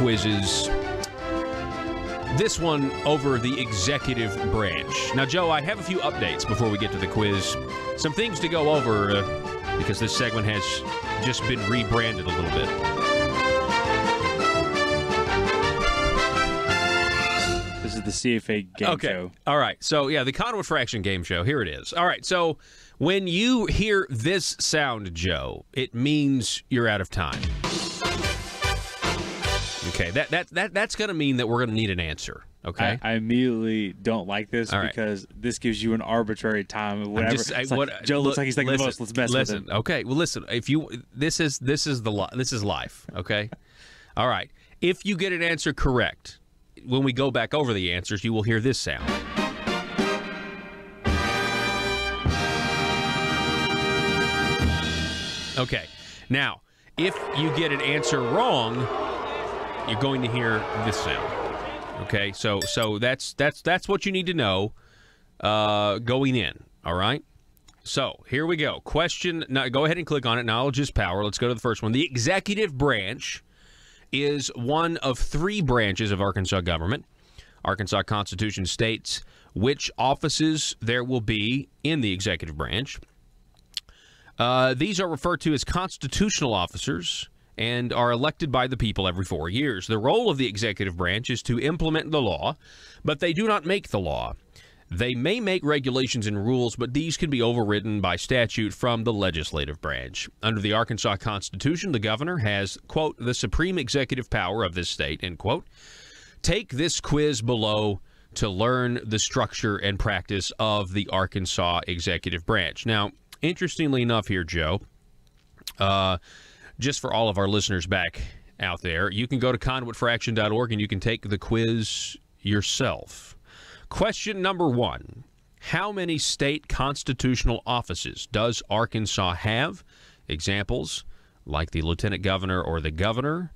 quizzes. This one over the executive branch. Now, Joe, I have a few updates before we get to the quiz. Some things to go over because this segment has just been rebranded a little bit. This is the CFA game show. All right. So, yeah, the Conduit Fraction game show. Here it is. All right. So, when you hear this sound, Joe, it means you're out of time. Okay. That's going to mean that we're going to need an answer. Okay. I immediately don't like this because this gives you an arbitrary time of whatever. Joe looks like he's thinking the most. Let's mess with him. Okay. Well, listen. If you this is life. Okay. All right. If you get an answer correct, when we go back over the answers, you will hear this sound. Okay. Now, if you get an answer wrong, you're going to hear this sound. Okay, so that's what you need to know going in, all right? So, here we go. Question, now go ahead and click on it. Knowledge is power. Let's go to the first one. The executive branch is one of three branches of Arkansas government. Arkansas Constitution states which offices there will be in the executive branch. These are referred to as constitutional officers and are elected by the people every 4 years. The role of the executive branch is to implement the law, but they do not make the law. They may make regulations and rules, but these can be overridden by statute from the legislative branch. Under the Arkansas Constitution, the governor has, quote, the supreme executive power of this state, end quote. Take this quiz below to learn the structure and practice of the Arkansas executive branch. Now, interestingly enough here, Joe, just for all of our listeners back out there, you can go to conduitforaction.org and you can take the quiz yourself. Question number 1. How many state constitutional offices does Arkansas have? Examples, like the lieutenant governor or the governor.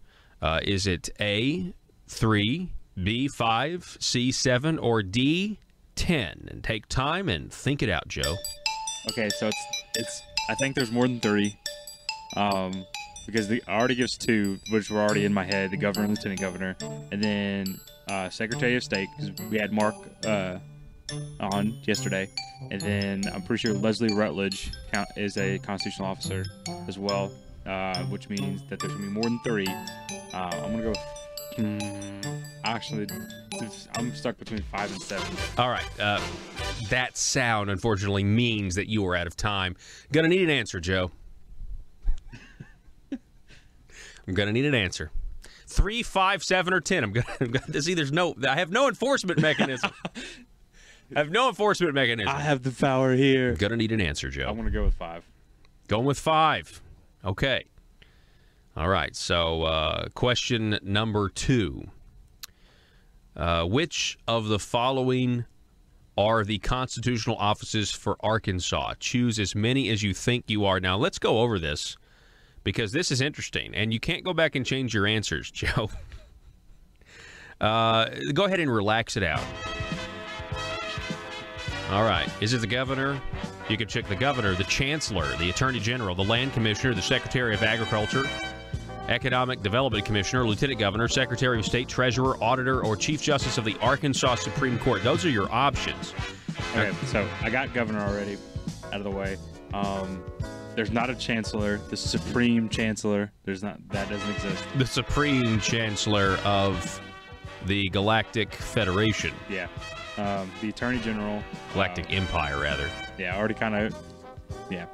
Is it A, 3, B, 5, C, 7, or D, 10? And take time and think it out, Joe. Okay, so it's I think there's more than 3. Because it already gives 2, which were already in my head, the governor and lieutenant governor, and then Secretary of State, because we had Mark on yesterday, and then I'm pretty sure Leslie Rutledge is a constitutional officer as well, which means that there's going to be more than 3. I'm going to go actually, I'm stuck between 5 and 7. All right. That sound, unfortunately, means that you are out of time. Going to need an answer, Joe. I'm going to need an answer. 3, 5, 7, or 10. I'm going to see I have no enforcement mechanism. I have the power here. I'm going to need an answer, Joe. I'm going to go with 5. Going with 5. Okay. All right. So, question number 2. Which of the following are the constitutional offices for Arkansas? Choose as many as you think you are. Now, let's go over this, because this is interesting, and you can't go back and change your answers, Joe. Go ahead and relax it out. All right. Is it the governor? You can check the governor, the chancellor, the attorney general, the land commissioner, the secretary of agriculture, economic development commissioner, lieutenant governor, secretary of state, treasurer, auditor, or chief justice of the Arkansas Supreme Court. Those are your options. Okay, so I got governor already out of the way. There's not a chancellor. The supreme chancellor. That doesn't exist. The supreme chancellor of the Galactic Federation. Yeah. The attorney general. Galactic Empire, rather. Yeah, already kind of. Yeah.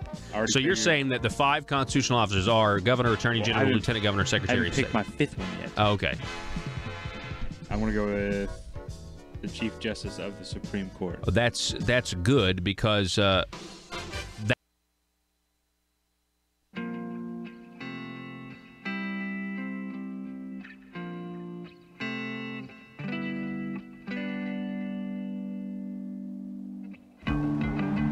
So you're saying that the 5 constitutional officers are governor, attorney general, lieutenant governor, secretary of state. I haven't picked my 5th one yet. Oh, okay. I'm going to go with the chief justice of the Supreme Court. That's good, because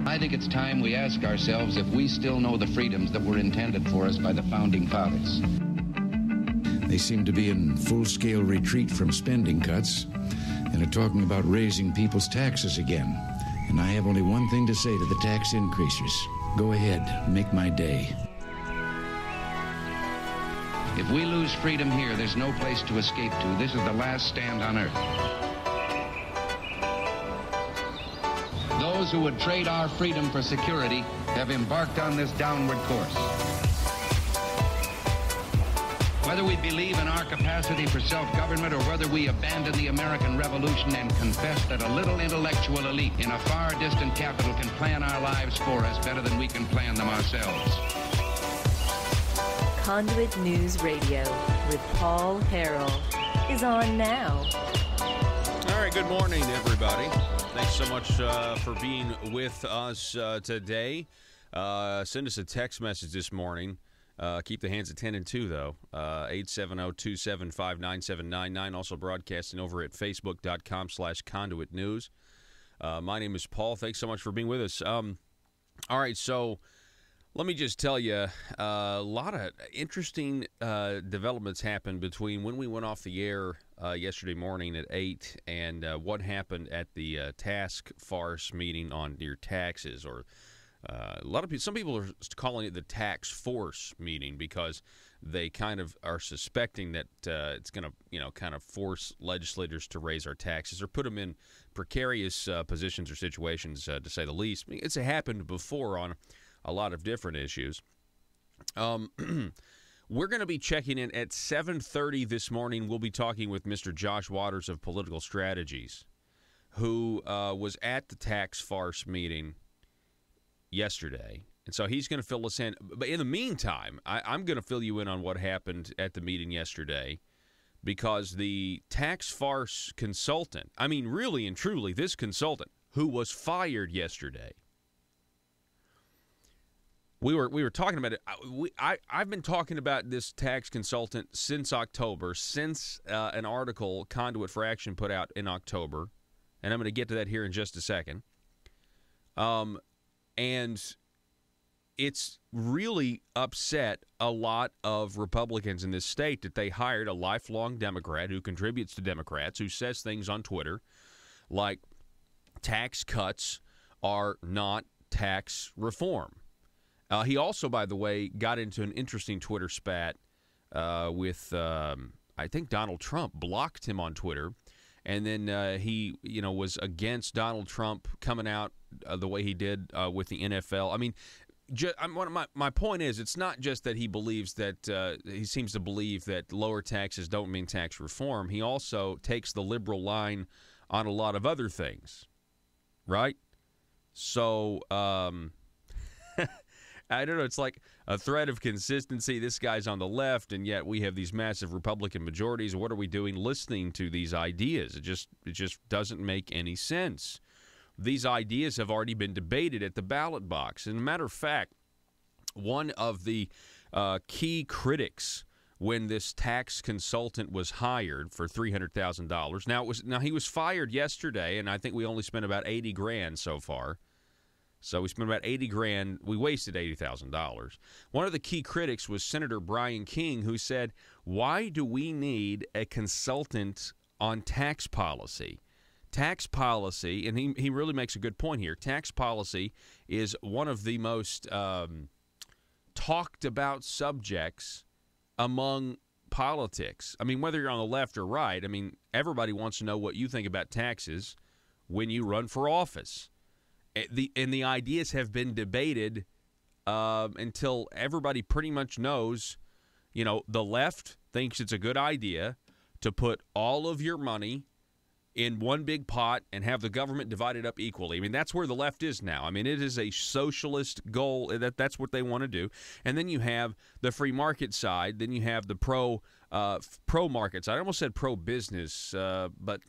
I think it's time we ask ourselves if we still know the freedoms that were intended for us by the Founding Fathers. They seem to be in full-scale retreat from spending cuts and are talking about raising people's taxes again. And I have only one thing to say to the tax increasers. Go ahead, make my day. If we lose freedom here, there's no place to escape to. This is the last stand on earth. Those who would trade our freedom for security have embarked on this downward course. Whether we believe in our capacity for self-government or whether we abandon the American Revolution and confess that a little intellectual elite in a far distant capital can plan our lives for us better than we can plan them ourselves. Conduit News Radio with Paul Harrell is on now. All right, good morning, everybody. Thanks so much for being with us today. Send us a text message this morning. Keep the hands at 10 and 2, though. 870-275-9799. Also broadcasting over at facebook.com/Conduit News. My name is Paul. Thanks so much for being with us. All right, so let me just tell you, a lot of interesting developments happened between when we went off the air yesterday morning at 8 and what happened at the task force meeting on your taxes, or a lot of people, some people are calling it the tax force meeting because they kind of are suspecting that it's going to, kind of force legislators to raise our taxes or put them in precarious positions or situations, to say the least. I mean, it's happened before on a lot of different issues. We're going to be checking in at 7:30 this morning. We'll be talking with Mr. Josh Waters of Political Strategies, who was at the tax farce meeting yesterday. And so he's going to fill us in. But in the meantime, I'm going to fill you in on what happened at the meeting yesterday, because the tax farce consultant, I mean, really and truly, this consultant who was fired yesterday, we were talking about it. I've been talking about this tax consultant since October, since an article Conduit for Action put out in October, and I'm going to get to that here in just a second. And it's really upset a lot of Republicans in this state that they hired a lifelong Democrat who contributes to Democrats, who says things on Twitter like tax cuts are not tax reform. He also, by the way, got into an interesting Twitter spat with, I think Donald Trump blocked him on Twitter. And then he, was against Donald Trump coming out the way he did with the NFL. I mean, my point is, it's not just that he believes that he seems to believe that lower taxes don't mean tax reform. He also takes the liberal line on a lot of other things, right? So I don't know. It's like a thread of consistency. This guy's on the left, and yet we have these massive Republican majorities. What are we doing listening to these ideas? It just doesn't make any sense. These ideas have already been debated at the ballot box. And as a matter of fact, one of the key critics when this tax consultant was hired for $300,000. Now he was fired yesterday, and I think we only spent about $80,000 so far. So we spent about $80,000. We wasted $80,000. One of the key critics was Senator Brian King, who said, "Why do we need a consultant on tax policy?" Tax policy, and he really makes a good point here. Tax policy is one of the most talked about subjects among politics. I mean, whether you're on the left or right, I mean, everybody wants to know what you think about taxes when you run for office. The ideas have been debated until everybody pretty much knows, the left thinks it's a good idea to put all of your money in one big pot and have the government divided up equally. I mean, that's where the left is now. I mean, it is a socialist goal. That's what they want to do. And then you have the free market side. Then you have the pro market side. I almost said pro-business, but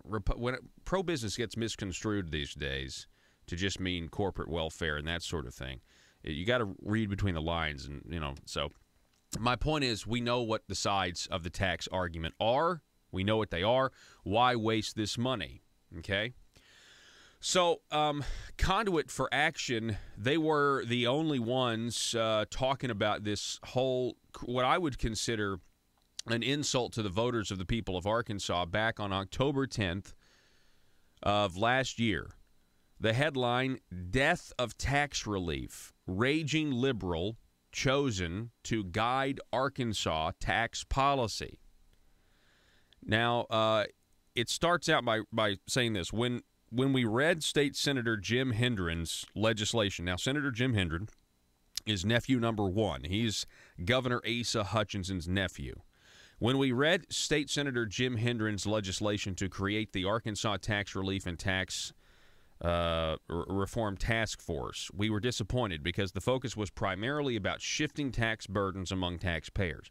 when pro-business gets misconstrued these days to just mean corporate welfare and that sort of thing. You got to read between the lines, and so my point is, we know what the sides of the tax argument are. We know what they are. Why waste this money? Okay? So Conduit for Action, they were the only ones talking about this whole, what I would consider an insult to the voters of the people of Arkansas back on October 10th of last year. The headline, "Death of Tax Relief. Raging Liberal chosen to guide Arkansas tax policy. Now, it starts out by saying this. When we read State Senator Jim Hendren's legislation, now Senator Jim Hendren is nephew number one. He's Governor Asa Hutchinson's nephew. When we read State Senator Jim Hendren's legislation to create the Arkansas Tax Relief and Tax Reform Task Force, we were disappointed because the focus was primarily about shifting tax burdens among taxpayers.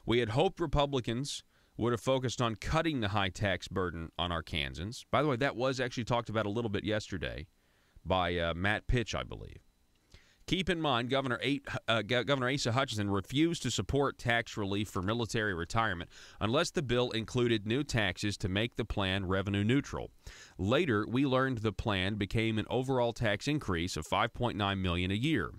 We had hoped Republicans would have focused on cutting the high tax burden on Arkansans. By the way, that was actually talked about a little bit yesterday by Matt Pitch, I believe. Keep in mind, Governor Asa Hutchinson refused to support tax relief for military retirement unless the bill included new taxes to make the plan revenue neutral. Later, we learned the plan became an overall tax increase of $5.9 million a year.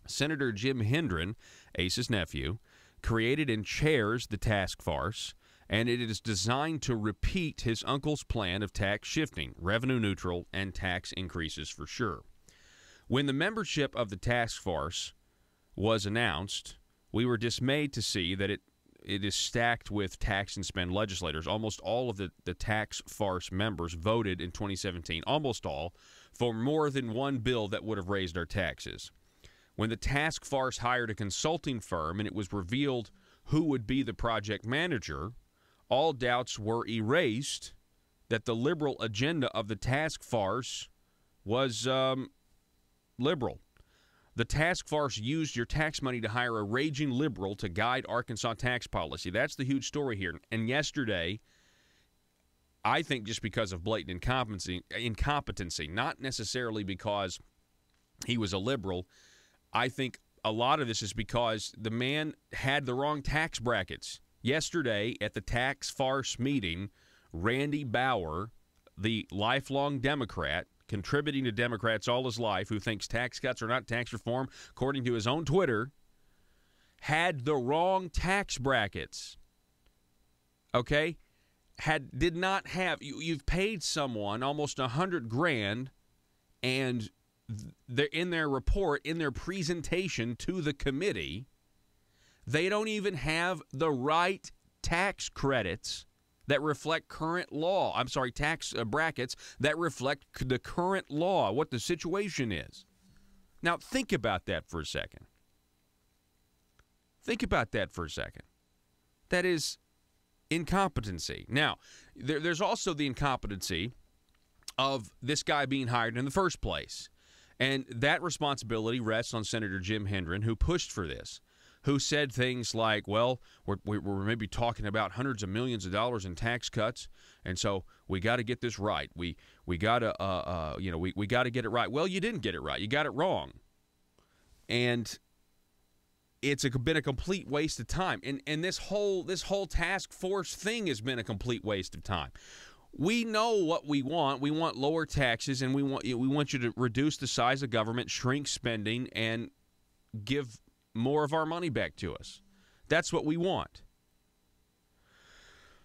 Senator Jim Hendren, Asa's nephew, created and chairs the task force, and it is designed to repeat his uncle's plan of tax shifting, revenue neutral, and tax increases for sure. When the membership of the task force was announced, we were dismayed to see that it is stacked with tax and spend legislators. Almost all of the tax force members voted in 2017, almost all, for more than one bill that would have raised our taxes. When the task force hired a consulting firm and it was revealed who would be the project manager, all doubts were erased that the liberal agenda of the task force was liberal. The task force used your tax money to hire a raging liberal to guide Arkansas tax policy. That's the huge story here. And yesterday, I think just because of blatant incompetency, not necessarily because he was a liberal, I think a lot of this is because the man had the wrong tax brackets. Yesterday at the tax farce meeting, Randy Bauer, the lifelong Democrat, contributing to Democrats all his life, who thinks tax cuts are not tax reform, according to his own Twitter, had the wrong tax brackets. Okay? Did not have, you've paid someone almost $100,000, and they're in their report, in their presentation to the committee, they don't even have the right tax credits that reflect current law. I'm sorry, tax brackets that reflect the current law, what the situation is. Now, think about that for a second. Think about that for a second. That is incompetency. Now, there's also the incompetency of this guy being hired in the first place. And that responsibility rests on Senator Jim Hendren, who pushed for this, who said things like, well, we're maybe talking about hundreds of millions of dollars in tax cuts, and so we got to get this right. We got to we got to get it right. Well, you didn't get it right. You got it wrong. And it's been a complete waste of time. And this whole task force thing has been a complete waste of time. We know what we want. We want lower taxes, and we want you to reduce the size of government, shrink spending, and give more of our money back to us. That's what we want.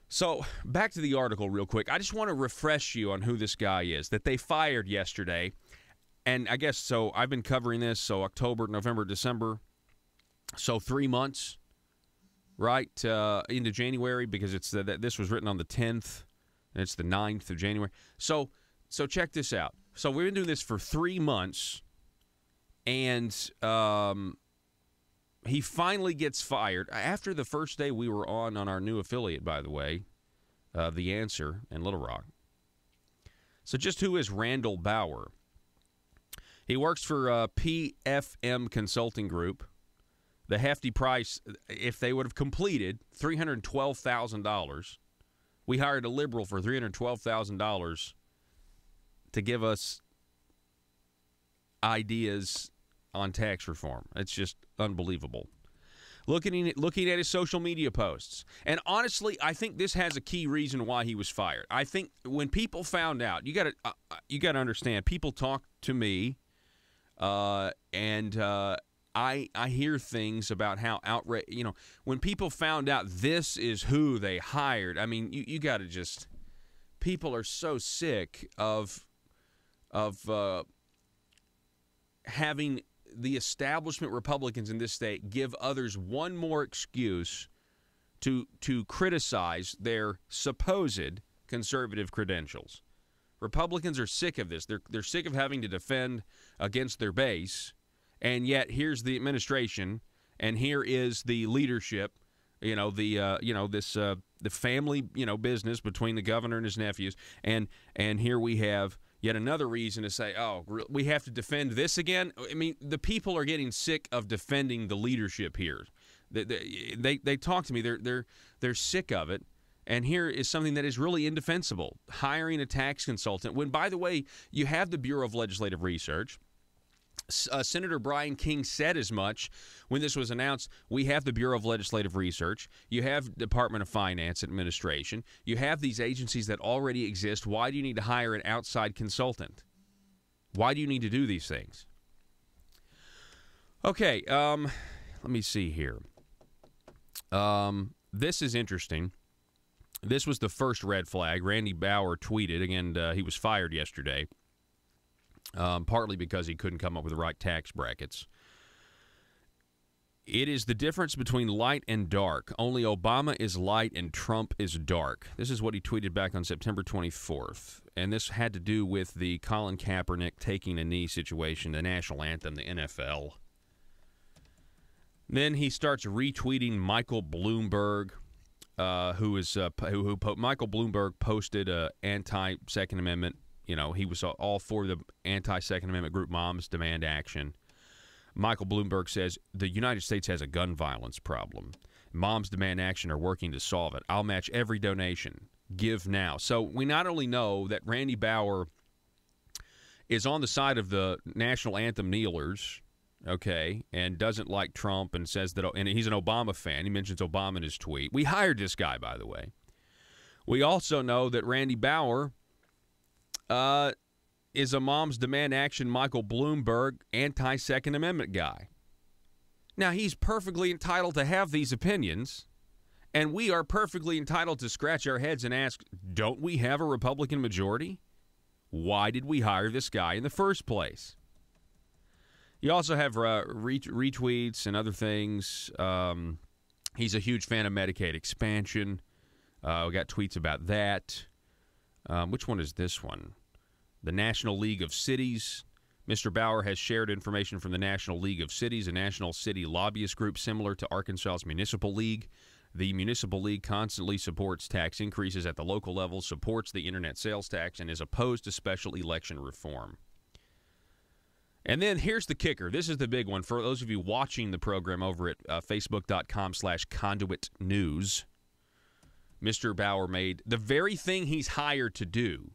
So back to the article real quick. I just want to refresh you on who this guy is that they fired yesterday. And I guess so I've been covering this, so October, November, December. So 3 months, right, into January, because this was written on the 10th, and it's the 9th of January. So check this out. So we've been doing this for 3 months, and he finally gets fired. After the first day we were on our new affiliate, by the way, The Answer in Little Rock. So just who is Randall Bauer? He works for PFM Consulting Group. The hefty price, if they would have completed, $312,000. We hired a liberal for $312,000 to give us ideas on tax reform. It's just unbelievable. Looking at his social media posts. And honestly, I think this has a key reason why he was fired. I think when people found out, you got to understand, people talk to me, and I hear things about how when people found out this is who they hired, I mean, you got to just, people are so sick of having the establishment Republicans in this state give others one more excuse to criticize their supposed conservative credentials. Republicans are sick of this. They're sick of having to defend against their base, and yet here's the administration, and here is the leadership. The family business between the governor and his nephews, and here we have yet another reason to say, oh, we have to defend this again. I mean, the people are getting sick of defending the leadership here. They talk to me. They're sick of it. And here is something that is really indefensible: hiring a tax consultant. When, by the way, you have the Bureau of Legislative Research. Senator Brian King said as much when this was announced. We have the Bureau of Legislative Research. You have Department of Finance Administration. You have these agencies that already exist. Why do you need to hire an outside consultant? Why do you need to do these things? Okay, let me see here. This is interesting. This was the first red flag. Randy Bauer tweeted, again, he was fired yesterday. Partly because he couldn't come up with the right tax brackets. It is the difference between light and dark. Only Obama is light and Trump is dark. This is what he tweeted back on September 24th. And this had to do with the Colin Kaepernick taking a knee situation, the national anthem, the NFL. Then he starts retweeting Michael Bloomberg, Michael Bloomberg posted an anti-Second Amendment. He was all for the anti-Second Amendment group Moms Demand Action. Michael Bloomberg says, the United States has a gun violence problem. Moms Demand Action are working to solve it. I'll match every donation. Give now. So we not only know that Randy Bauer is on the side of the national anthem kneelers, okay, and doesn't like Trump and says that, and he's an Obama fan. He mentions Obama in his tweet. We hired this guy, by the way. We also know that Randy Bauer is a Moms Demand Action Michael Bloomberg anti-Second Amendment guy. Now, he's perfectly entitled to have these opinions, and we are perfectly entitled to scratch our heads and ask, don't we have a Republican majority? Why did we hire this guy in the first place? You also have retweets and other things. He's a huge fan of Medicaid expansion. We got tweets about that. Which one is this one? The National League of Cities. Mr. Bauer has shared information from the National League of Cities, a national city lobbyist group similar to Arkansas's Municipal League. The Municipal League constantly supports tax increases at the local level, supports the internet sales tax, and is opposed to special election reform. And then here's the kicker. This is the big one. For those of you watching the program over at facebook.com/Conduit News, Mr. Bauer made the very thing he's hired to do.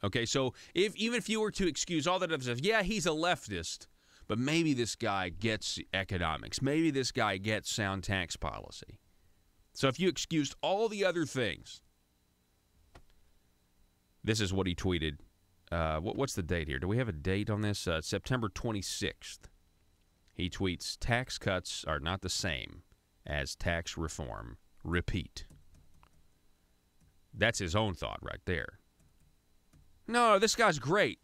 Okay, so even if you were to excuse all that other stuff, yeah, he's a leftist, but maybe this guy gets economics. Maybe this guy gets sound tax policy. So if you excused all the other things, this is what he tweeted. What's the date here? Do we have a date on this? September 26th. He tweets, tax cuts are not the same as tax reform. Repeat. That's his own thought right there. No, this guy's great.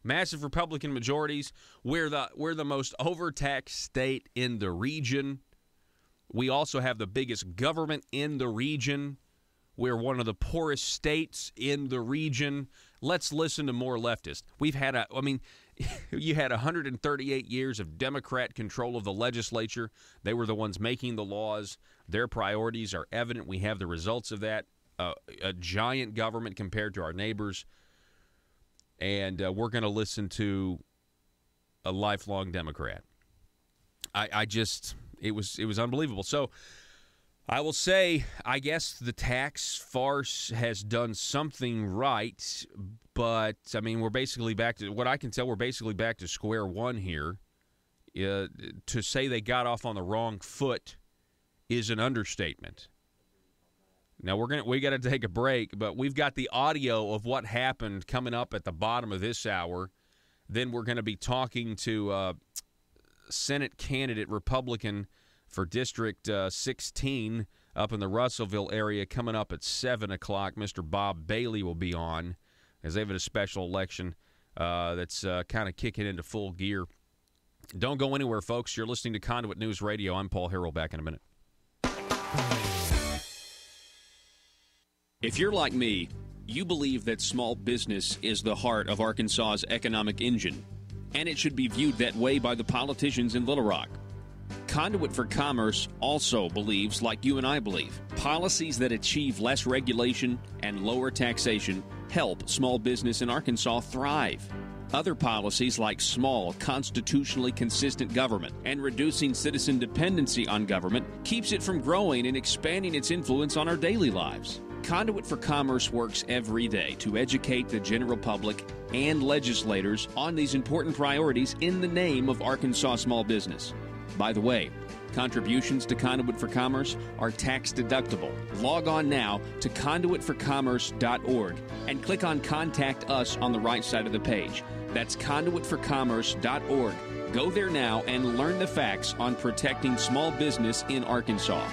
Massive Republican majorities. We're the most overtaxed state in the region. We also have the biggest government in the region. We're one of the poorest states in the region. Let's listen to more leftists. You had 138 years of Democrat control of the legislature. They were the ones making the laws. Their priorities are evident. We have the results of that. A giant government compared to our neighbors. And we're going to listen to a lifelong Democrat. It was unbelievable. So I will say, I guess the tax farce has done something right, but we're basically back to what I can tell. We're basically back to square one here. To say they got off on the wrong foot is an understatement. Now we got to take a break, but we've got the audio of what happened coming up at the bottom of this hour. Then we're going to be talking to Senate candidate Republican for District 16 up in the Russellville area coming up at 7 o'clock. Mr. Bob Bailey will be on as they have a special election that's kind of kicking into full gear Don't go anywhere, folks. You're listening to Conduit News Radio. I'm Paul Harrell. Back in a minute. If you're like me, you believe that small business is the heart of Arkansas's economic engine, and it should be viewed that way by the politicians in Little Rock. Conduit for Commerce also believes, like you and I believe, policies that achieve less regulation and lower taxation help small business in Arkansas thrive. Other policies like small, constitutionally consistent government and reducing citizen dependency on government keeps it from growing and expanding its influence on our daily lives. Conduit for Commerce works every day to educate the general public and legislators on these important priorities in the name of Arkansas small business. By the way, contributions to Conduit for Commerce are tax deductible. Log on now to conduitforcommerce.org and click on Contact Us on the right side of the page. That's conduitforcommerce.org. Go there now and learn the facts on protecting small business in Arkansas.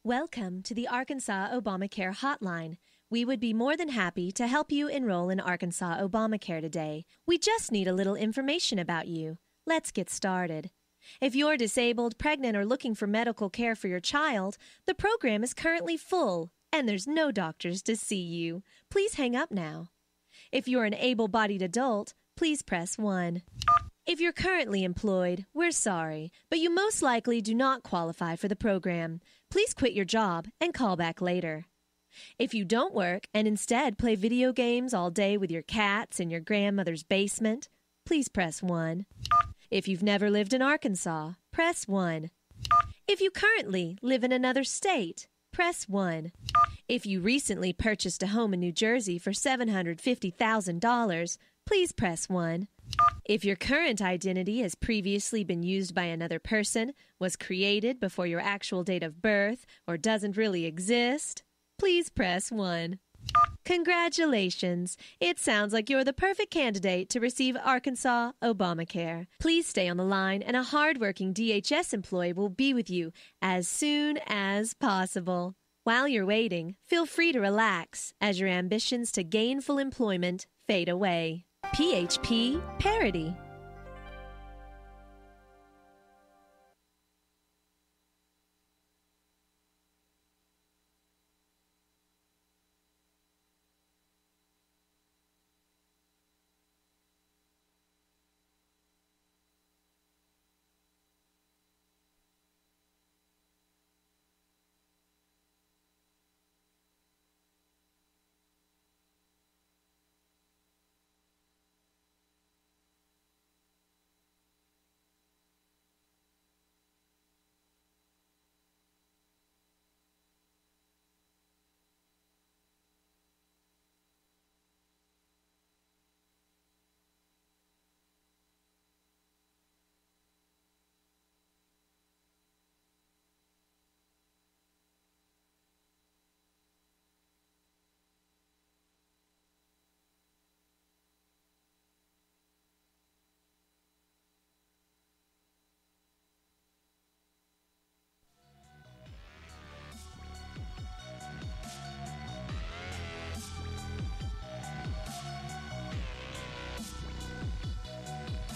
Welcome to the Arkansas Obamacare Hotline. We would be more than happy to help you enroll in Arkansas Obamacare today. We just need a little information about you. Let's get started. If you're disabled, pregnant, or looking for medical care for your child, the program is currently full, and there's no doctors to see you. Please hang up now. If you're an able-bodied adult, please press 1. If you're currently employed, we're sorry, but you most likely do not qualify for the program. Please quit your job and call back later. If you don't work and instead play video games all day with your cats in your grandmother's basement, please press 1. If you've never lived in Arkansas, press 1. If you currently live in another state, press 1. If you recently purchased a home in New Jersey for $750,000, please press 1. If your current identity has previously been used by another person, was created before your actual date of birth, or doesn't really exist, please press 1. Congratulations! It sounds like you're the perfect candidate to receive Arkansas Obamacare. Please stay on the line, and a hardworking DHS employee will be with you as soon as possible. While you're waiting, feel free to relax as your ambitions to gainful employment fade away. PHP Parody.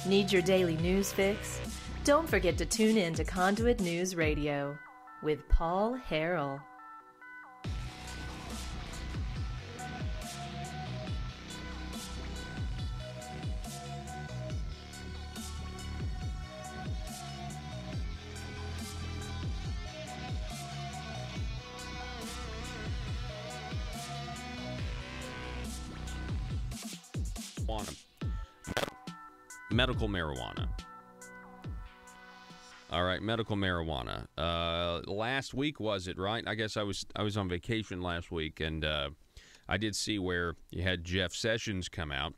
Need your daily news fix? Don't forget to tune in to Conduit News Radio with Paul Harrell. Medical marijuana. All right, medical marijuana. Last week, was it, right? I guess I was on vacation last week, and I did see where you had Jeff Sessions come out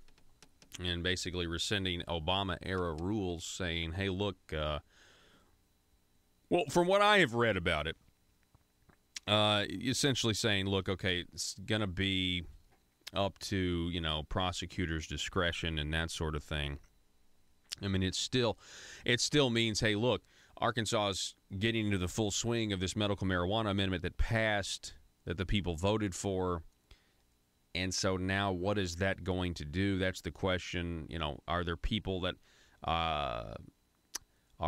and basically rescinding Obama-era rules, saying, hey, look, well, from what I have read about it, essentially saying, look, okay, it's going to be up to, prosecutors' discretion and that sort of thing. I mean, it still means, hey, look, Arkansas is getting into the full swing of this medical marijuana amendment that passed, that the people voted for. And so now what is that going to do? That's the question. You know, are there people that are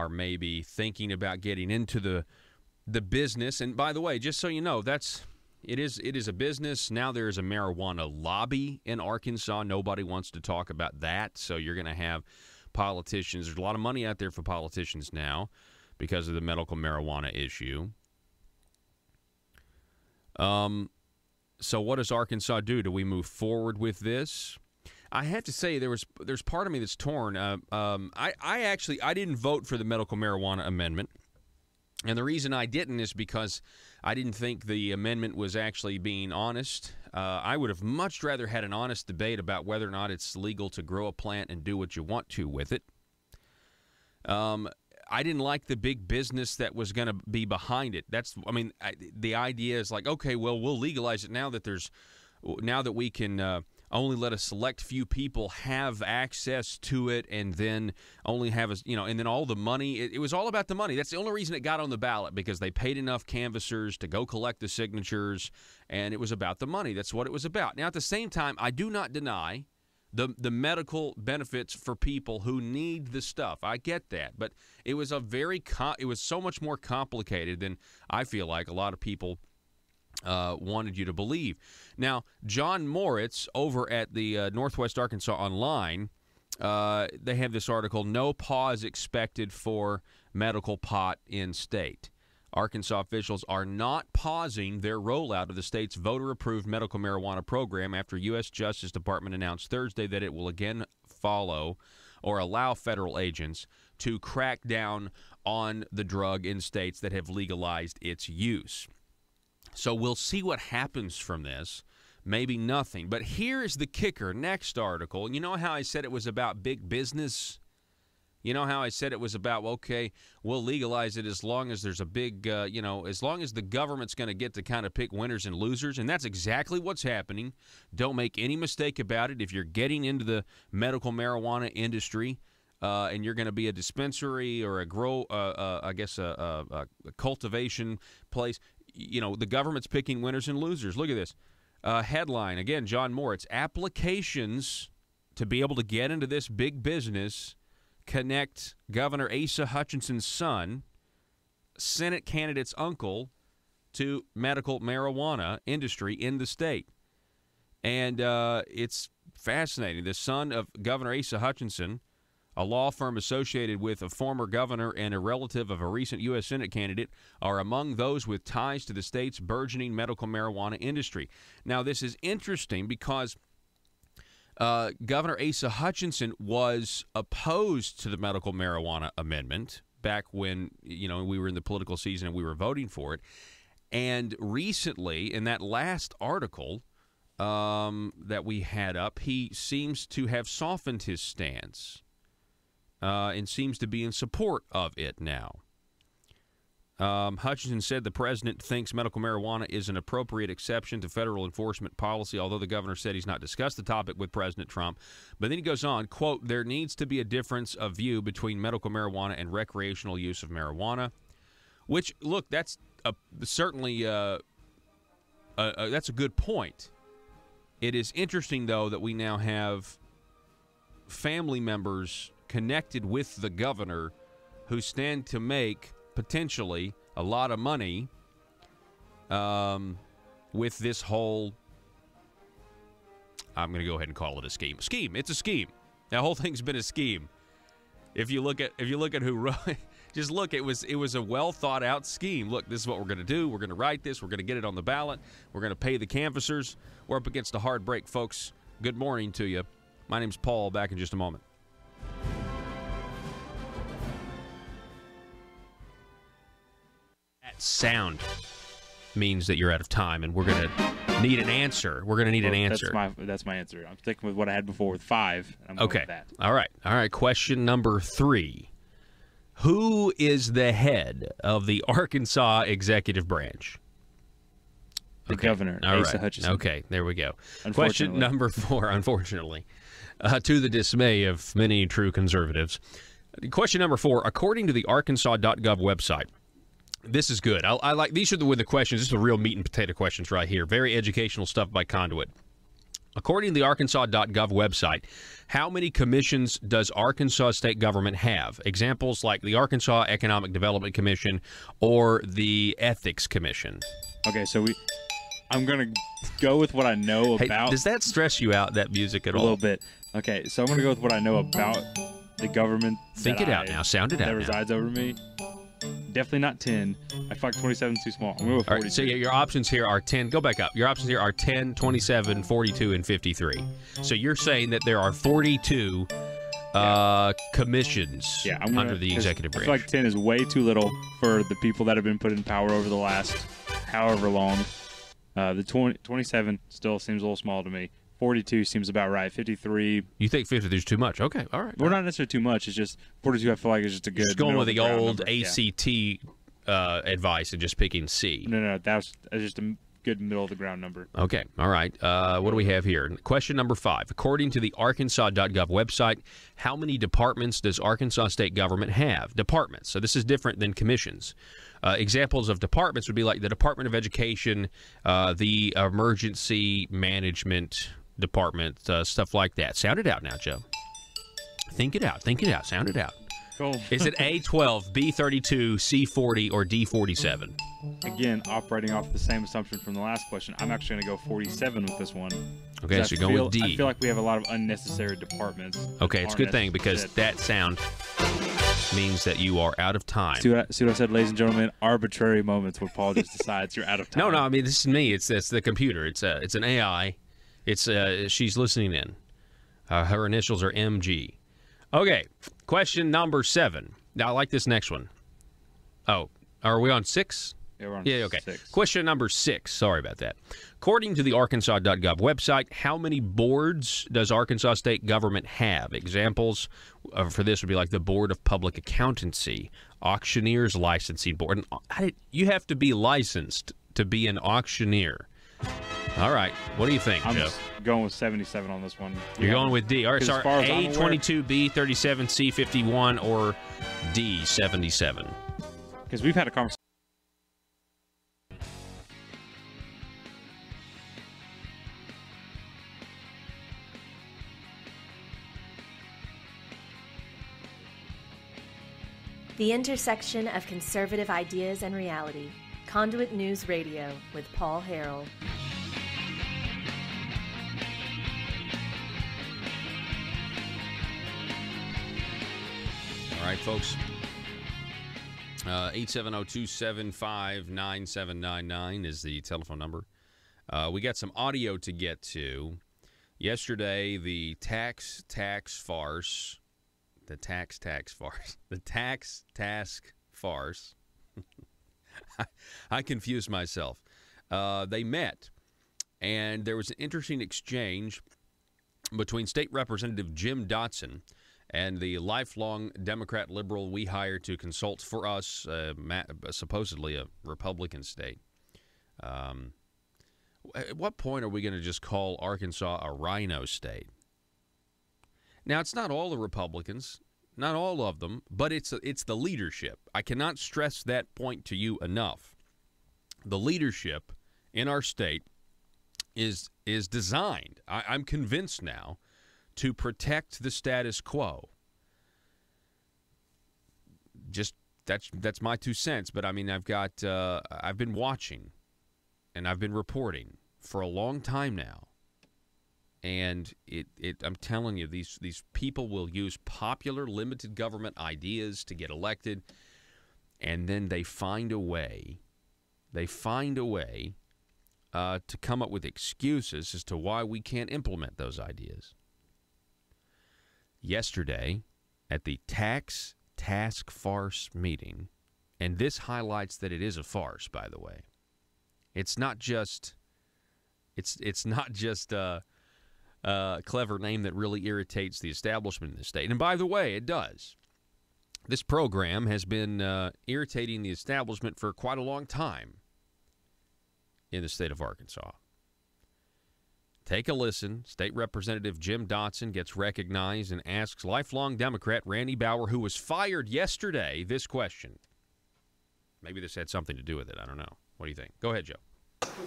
maybe thinking about getting into the business? And by the way, just so you know, it is a business. Now there is a marijuana lobby in Arkansas. Nobody wants to talk about that. So you're going to have politicians. There's a lot of money out there for politicians now because of the medical marijuana issue. So what does Arkansas do? Do we move forward with this? I have to say there's part of me that's torn. I didn't vote for the medical marijuana amendment. And the reason I didn't is because I didn't think the amendment was actually being honest. I would have much rather had an honest debate about whether or not it's legal to grow a plant and do what you want to with it. I didn't like the big business that was going to be behind it. The idea is like, okay, well, we'll legalize it now that we can only let a select few people have access to it, and then only have and then all the money. It was all about the money. That's the only reason it got on the ballot, because they paid enough canvassers to go collect the signatures, and it was about the money. That's what it was about. Now, at the same time, I do not deny the medical benefits for people who need the stuff. I get that, but it was it was so much more complicated than I feel like a lot of people wanted you to believe. Now, John Moritz over at the Northwest Arkansas Online, they have this article, "No Pause Expected for Medical Pot in State." Arkansas officials are not pausing their rollout of the state's voter-approved medical marijuana program after U.S. Justice Department announced Thursday that it will again follow or allow federal agents to crack down on the drug in states that have legalized its use. So we'll see what happens from this. Maybe nothing. But here is the kicker. Next article. You know how I said it was about big business? You know how I said it was about, okay, we'll legalize it as long as there's a big, as long as the government's going to get to kind of pick winners and losers. And that's exactly what's happening. Don't make any mistake about it. If you're getting into the medical marijuana industry and you're going to be a dispensary or a cultivation place, the government's picking winners and losers. Look at this. Headline, again, John Moritz, applications to be able to get into this big business connect Governor Asa Hutchinson's son, Senate candidate's uncle, to medical marijuana industry in the state. And it's fascinating. The son of Governor Asa Hutchinson, a law firm associated with a former governor and a relative of a recent U.S. Senate candidate, are among those with ties to the state's burgeoning medical marijuana industry. Now, this is interesting because Governor Asa Hutchinson was opposed to the medical marijuana amendment back when, we were in the political season and we were voting for it. And recently, in that last article that we had up, he seems to have softened his stance and seems to be in support of it now. Hutchinson said the president thinks medical marijuana is an appropriate exception to federal enforcement policy, although the governor said he's not discussed the topic with President Trump. But then he goes on, quote, "There needs to be a difference of view between medical marijuana and recreational use of marijuana," which, look, that's certainly that's a good point. It is interesting, though, that we now have family members connected with the governor who stand to make potentially a lot of money with this whole, I'm going to go ahead and call it a scheme. It's a scheme. The whole thing's been a scheme. If you look at who wrote it, just look, it was a well thought out scheme. Look, this is what we're going to do. We're going to write this. We're going to get it on the ballot. We're going to pay the canvassers. We're up against a hard break, folks. Good morning to you. My name's Paul. Back in just a moment. Sound means that you're out of time, and we're going to need an answer. That's my answer. I'm sticking with what I had before with 5. I'm going with that. All right. Question number 3. Who is the head of the Arkansas executive branch? The governor, All Asa right. Hutchinson. Okay, there we go. Question Unfortunately. number 4, unfortunately, to the dismay of many true conservatives. Question number 4, according to the Arkansas.gov website, this is good. I like these are the questions. This is the real meat and potato questions right here. Very educational stuff by Conduit. According to the Arkansas.gov website, how many commissions does Arkansas state government have? Examples like the Arkansas Economic Development Commission or the Ethics Commission. Okay, so I'm going to go with what I know about. Does that stress you out, that music, at all? A little bit. Okay, so I'm going to go with what I know about the government. Think it out now. Sound it out that now. resides over me. Definitely not 10. I feel like 27 is too small. I'm going to go with 42. All right, so your options here are 10. Go back up. Your options here are 10, 27, 42, and 53. So you're saying that there are 42 commissions under the executive branch. I feel like 10 is way too little for the people that have been put in power over the last however long. The 27 still seems a little small to me. 42 seems about right. 53. You think 53 is too much? Okay, all right. Well, not necessarily too much. It's just 42. I feel like is just a good. Just going with the old number. ACT advice and just picking C. No. That's just a good middle of the ground number. Okay, all right. What do we have here? Question number 5. According to the Arkansas.gov website, how many departments does Arkansas state government have? Departments. So this is different than commissions. Examples of departments would be like the Department of Education, the Emergency Management Department, stuff like that. Sound it out now, Joe. Think it out. Sound it out. Cool. Is it A12, B32, C40, or D47? Again, operating off the same assumption from the last question, I'm actually going to go 47 with this one. Okay, so you're going with D. I feel like we have a lot of unnecessary departments. Okay, it's a good thing because that sound means that you are out of time. See what I said, ladies and gentlemen? Arbitrary moments where Paul just decides you're out of time. No, I mean, this is me. It's the computer. It's an AI. It's she's listening in. Her initials are MG. Okay, question number 7. Now, I like this next one. Oh, are we on 6? Yeah, we're on okay. 6. Question number 6. Sorry about that. According to the Arkansas.gov website, how many boards does Arkansas state government have? Examples for this would be like the Board of Public Accountancy, Auctioneers Licensing Board. You have to be licensed to be an auctioneer. All right. What do you think, I'm Joe? just going with 77 on this one. You're going with D. All right, sorry. A22, B37, C51, or D77? Because we've had a conversation. The intersection of conservative ideas and reality. Conduit News Radio with Paul Harrell. All right, folks. 870-275-9799 is the telephone number. We got some audio to get to. Yesterday, the tax farce. The tax farce. The tax task farce. I confused myself. They met, and there was an interesting exchange between State Representative Jim Dotson and the lifelong Democrat liberal we hired to consult for us, supposedly a Republican state. At what point are we going to just call Arkansas a rhino state? Now, it's not all the Republicans, not all of them, but it's the leadership. I cannot stress that point to you enough. The leadership in our state is designed, I'm convinced now, to protect the status quo. Just that's my 2 cents, but I mean I've been watching and I've been reporting for a long time now. And I'm telling you, these people will use popular limited government ideas to get elected, and then they find a way to come up with excuses as to why we can't implement those ideas. Yesterday, at the tax task farce meeting, and this highlights that it is a farce, by the way. It's not just a clever name that really irritates the establishment in the state. And by the way, it does. This program has been irritating the establishment for quite a long time. in the state of Arkansas. Take a listen. State Representative Jim Dotson gets recognized and asks lifelong Democrat Randy Bauer, who was fired yesterday, this question. Maybe this had something to do with it. I don't know. What do you think? Go ahead, Joe.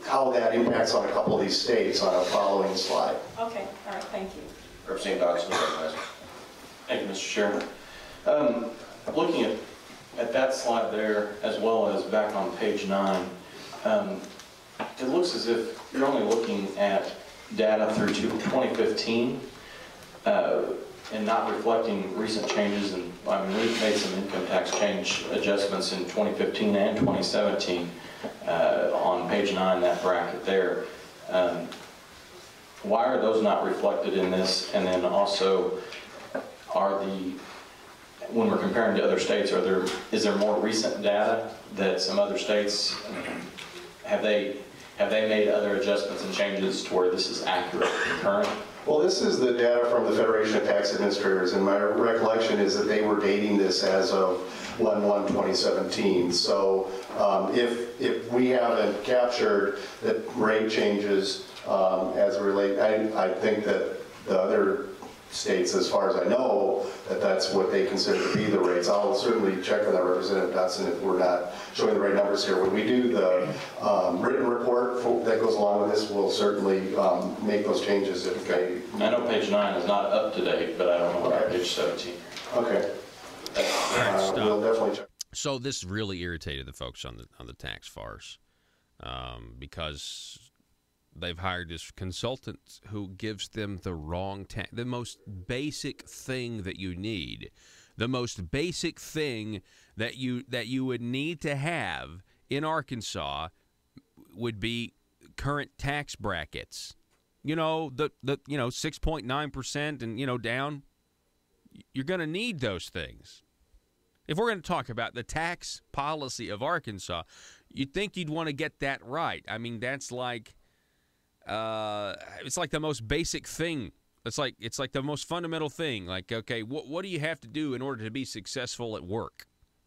How that impacts on a couple of these states on a following slide. Okay, all right, thank you. Representative Dotson. Thank you, Mr. Chairman. Looking at that slide there, as well as back on page 9, it looks as if you're only looking at data through to 2015 and not reflecting recent changes. And I mean, we've made some income tax change adjustments in 2015 and 2017 on page 9, that bracket there. Why are those not reflected in this? And then also, when we're comparing to other states, is there more recent data that some other states have they made other adjustments and changes to where this is accurate and current? Well, this is the data from the Federation of Tax Administrators, and my recollection is that they were dating this as of 1/1/2017. So if we haven't captured the rate changes as it relates, I think that the other states, as far as I know, that's what they consider to be the rates. I'll certainly check with our Representative Dotson if we're not showing the right numbers here. When we do the written report that goes along with this, we'll certainly make those changes. Okay. I know page 9 is not up to date, but I don't know about page 17. Okay. We'll definitely check. So this really irritated the folks on the tax farce because they've hired this consultant who gives them the wrong the most basic thing that you need, the most basic thing that you would need to have in Arkansas would be current tax brackets. You know, the 6.9% and down. You're going to need those things. If we're going to talk about the tax policy of Arkansas, you'd think you'd want to get that right. I mean, that's like it's like the most basic thing. It's like the most fundamental thing. Like, okay, what do you have to do in order to be successful at work?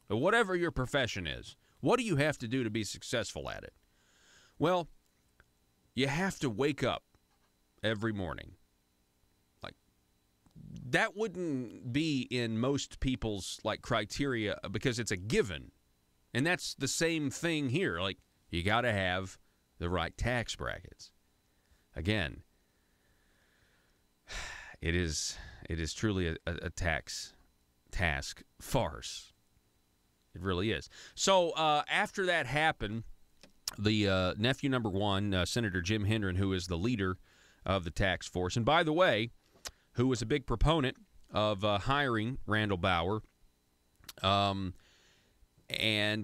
Or whatever your profession is, what do you have to do to be successful at it? Well, you have to wake up every morning. Like, that wouldn't be in most people's criteria because it's a given. And that's the same thing here. Like, you got to have the right tax brackets. Again, it is truly a tax task farce. It really is. So after that happened, the nephew number one, Senator Jim Hendren, who is the leader of the tax force, and by the way, who was a big proponent of hiring Randall Bauer, and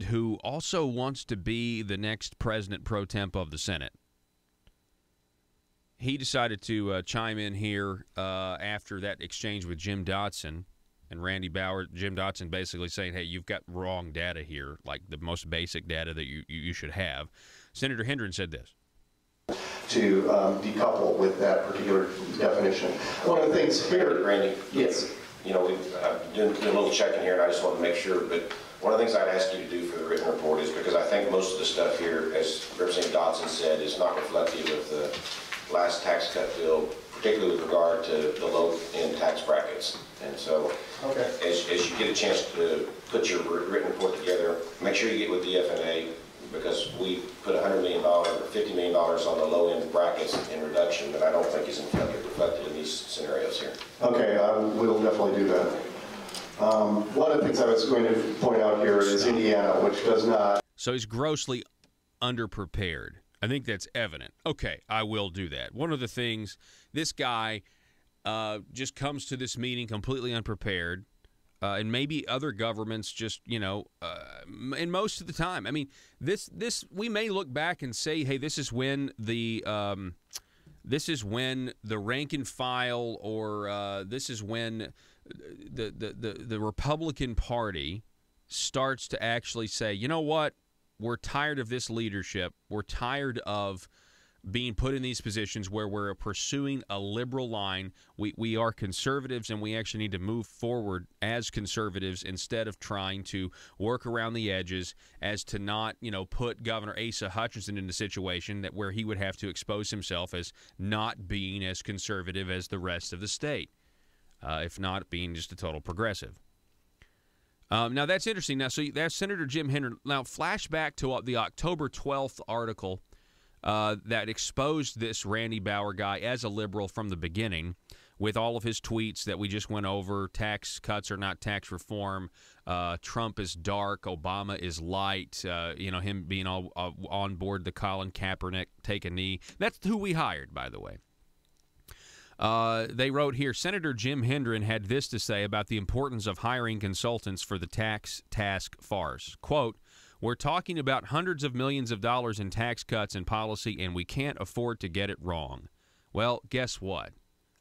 who also wants to be the next president pro temp of the Senate. He decided to chime in here after that exchange with Jim Dotson and Randy Bauer. Jim Dotson basically saying, hey, you've got wrong data here, like the most basic data that you should have. Senator Hendren said this. To decouple with that particular definition. One of the things here, Randy, yes. We've doing a little checking here, and I just want to make sure, but one of the things I'd ask you to do for the written report is, because I think most of the stuff here, as Representative Dotson said, is not reflective of the last tax cut bill, particularly with regard to the low-end tax brackets. And so, okay. as you get a chance to put your written report together, make sure you get with the FNA, because we put $100 million or $50 million on the low-end brackets in reduction, but I don't think is reflected in these scenarios here. Okay, we'll definitely do that. One of the things I was going to point out here is Indiana, which does not. So he's grossly underprepared. I think that's evident. Okay, I will do that. One of the things, this guy just comes to this meeting completely unprepared, and maybe other governments just, and most of the time. I mean, this we may look back and say, hey, this is when the rank and file, or this is when the Republican Party starts to actually say, you know what? We're tired of this leadership. We're tired of being put in these positions where we're pursuing a liberal line. We are conservatives, and we actually need to move forward as conservatives instead of trying to work around the edges as to not, put Governor Asa Hutchinson in a situation where he would have to expose himself as not being as conservative as the rest of the state, if not being just a total progressive. Now, that's interesting. Now, so that's Senator Jim Hendren. Now, flashback to the October 12th article that exposed this Randy Bauer guy as a liberal from the beginning, with all of his tweets that we just went over. Tax cuts are not tax reform. Trump is dark. Obama is light. Him being all on board the Colin Kaepernick take a knee. That's who we hired, by the way. They wrote here, Senator Jim Hendren had this to say about the importance of hiring consultants for the tax task force. Quote, "We're talking about hundreds of millions of dollars in tax cuts and policy, and we can't afford to get it wrong." Well, guess what?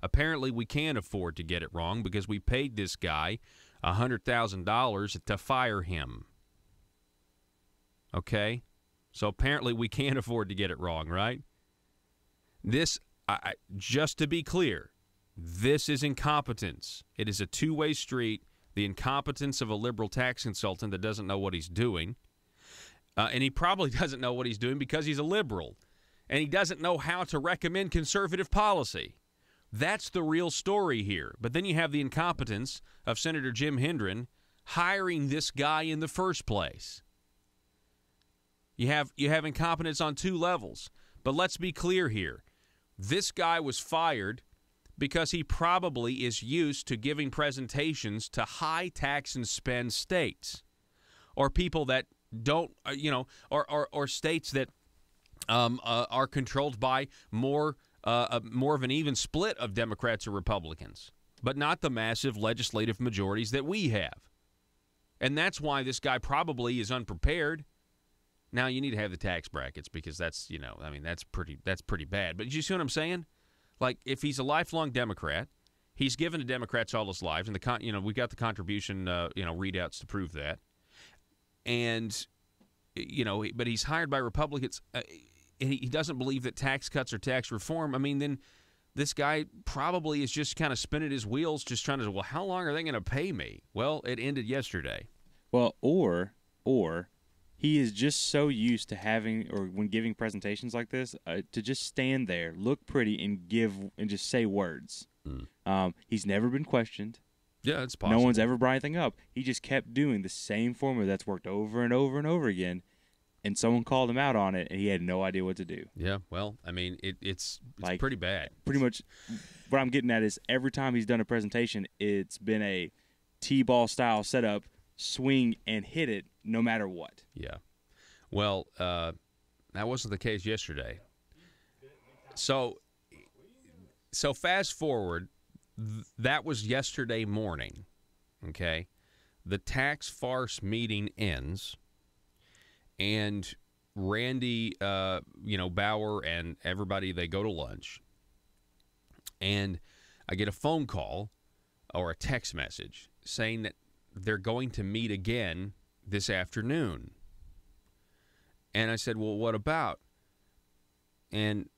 Apparently we can afford to get it wrong because we paid this guy $100,000 to fire him. Okay? So apparently we can afford to get it wrong, right? This, just to be clear, this is incompetence. It is a two-way street. The incompetence of a liberal tax consultant that doesn't know what he's doing. And he probably doesn't know what he's doing because he's a liberal. And he doesn't know how to recommend conservative policy. That's the real story here. But then you have the incompetence of Senator Jim Hendren hiring this guy in the first place. You have incompetence on two levels. But let's be clear here. This guy was fired because he probably is used to giving presentations to high tax and spend states, or people that don't, or states that are controlled by more of an even split of Democrats or Republicans, but not the massive legislative majorities that we have. And that's why this guy probably is unprepared. Now, you need to have the tax brackets because that's, that's pretty bad. But you see what I'm saying? Like, if he's a lifelong Democrat, he's given to Democrats all his life, and we got the contribution, readouts to prove that. And, but he's hired by Republicans. He doesn't believe that tax cuts are tax reform. I mean, then this guy probably is just kind of spinning his wheels, just trying to, how long are they going to pay me? Well, it ended yesterday. Well, or he is just so used to having, or when giving presentations like this, to just stand there, look pretty, and just say words. He's never been questioned. Yeah, it's possible. No one's ever brought anything up. He just kept doing the same formula that's worked over and over and over again, and someone called him out on it, and he had no idea what to do. Yeah, well, I mean, it's pretty bad. Pretty much what I'm getting at is every time he's done a presentation, it's been a T-ball style setup, swing and hit it no matter what. Yeah. Well, that wasn't the case yesterday. So fast forward, that was yesterday morning, okay? The tax farce meeting ends, and Randy, Bauer and everybody, they go to lunch, and I get a phone call or a text message saying that they're going to meet again this afternoon. And I said, well, what about? And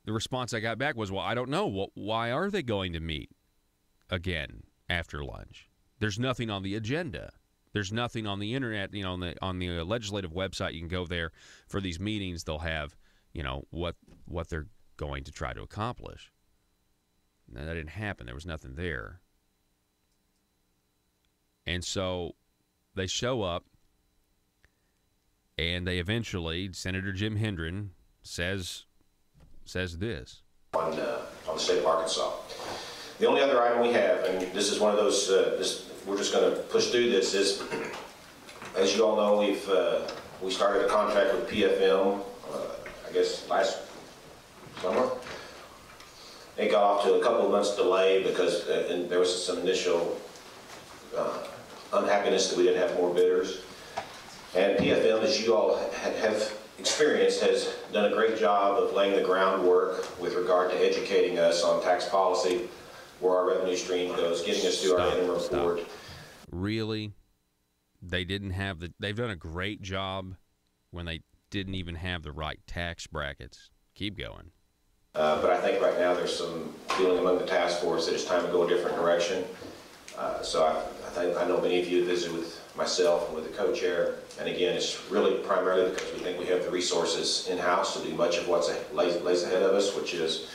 the response I got back was, well, I don't know. Why are they going to meet again after lunch? There's nothing on the agenda. There's nothing on the internet, on the legislative website. You can go there for these meetings. They'll have, what they're going to try to accomplish. Now, that didn't happen. There was nothing there. And so they show up, and they eventually, Senator Jim Hendren says this. On the state of Arkansas. The only other item we have, and this is one of those, we're just going to push through this, is, as you all know, we started a contract with PFM, I guess last summer. It got off to a couple of months delay because there was some initial unhappiness that we didn't have more bidders. And PFM, as you all have experienced, has done a great job of laying the groundwork with regard to educating us on tax policy, where our revenue stream goes, getting us through our interim report. Really? They didn't have they've done a great job when they didn't even have the right tax brackets. keep going. But I think right now there's some feeling among the task force that it's time to go a different direction. So I know many of you visited with myself and with the co-chair, and again, it's really primarily because we think we have the resources in-house to do much of what's lays ahead of us, which is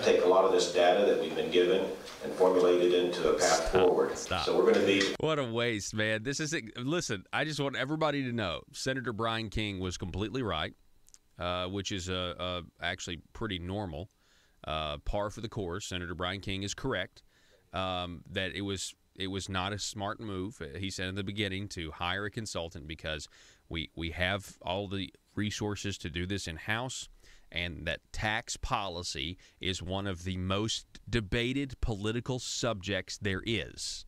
take a lot of this data that we've been given and formulate it into a path forward. Stop. So we're going to be... What a waste, man. This is listen, I just want everybody to know Senator Brian King was completely right, which is actually pretty normal. Par for the course. Senator Brian King is correct that it was not a smart move. He said in the beginning to hire a consultant because we have all the resources to do this in-house, and that tax policy is one of the most debated political subjects there is.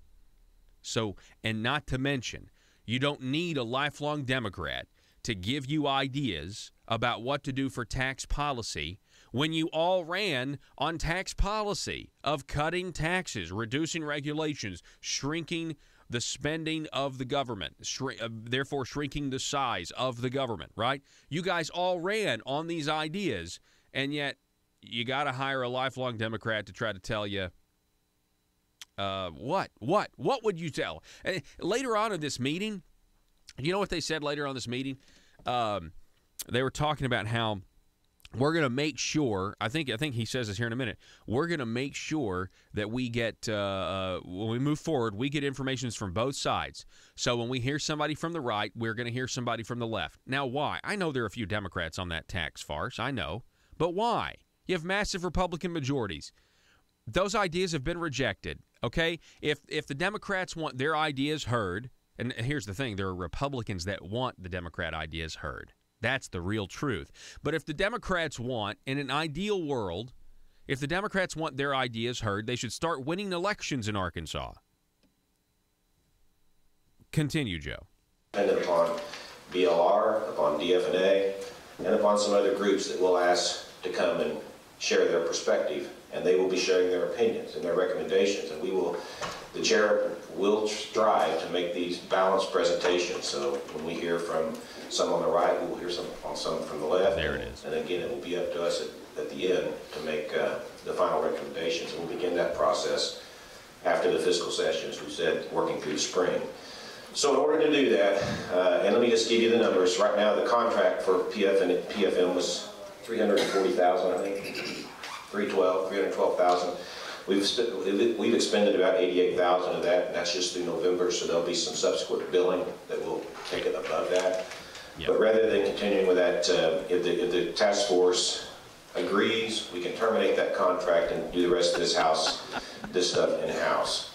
So, and not to mention, you don't need a lifelong Democrat to give you ideas about what to do for tax policy when you all ran on tax policy of cutting taxes, reducing regulations, shrinking the spending of the government, therefore shrinking the size of the government, right? You guys all ran on these ideas, and yet you got to hire a lifelong Democrat to try to tell you what? What would you tell? And later on in this meeting, you know what they said later on this meeting? They were talking about how we're going to make sure, I think he says this here in a minute, we're going to make sure that we get, when we move forward, we get information from both sides. So when we hear somebody from the right, we're going to hear somebody from the left. Now, why? I know there are a few Democrats on that tax farce. I know. But why? You have massive Republican majorities. Those ideas have been rejected, okay? If the Democrats want their ideas heard, and here's the thing, there are Republicans that want the Democrat ideas heard. That's the real truth. But if the Democrats want, in an ideal world, if the Democrats want their ideas heard, they should start winning elections in Arkansas. Continue, Joe. Dependent upon BLR, upon DFNA, and upon some other groups that we'll ask to come and share their perspective, and they will be sharing their opinions and their recommendations, and the chair will strive to make these balanced presentations. So when we hear from some on the right, we'll hear some from the left. There it is. And again, it will be up to us at the end to make the final recommendations. We'll begin that process after the fiscal session, as we said, working through the spring. So in order to do that, and let me just give you the numbers. Right now, the contract for PFM was $340,000, I think, $312,000. We've expended about $88,000 of that, and that's just through November, so there'll be some subsequent billing that will take it above that. Yep. But rather than continuing with that, if the task force agrees, we can terminate that contract and do the rest of this stuff in-house.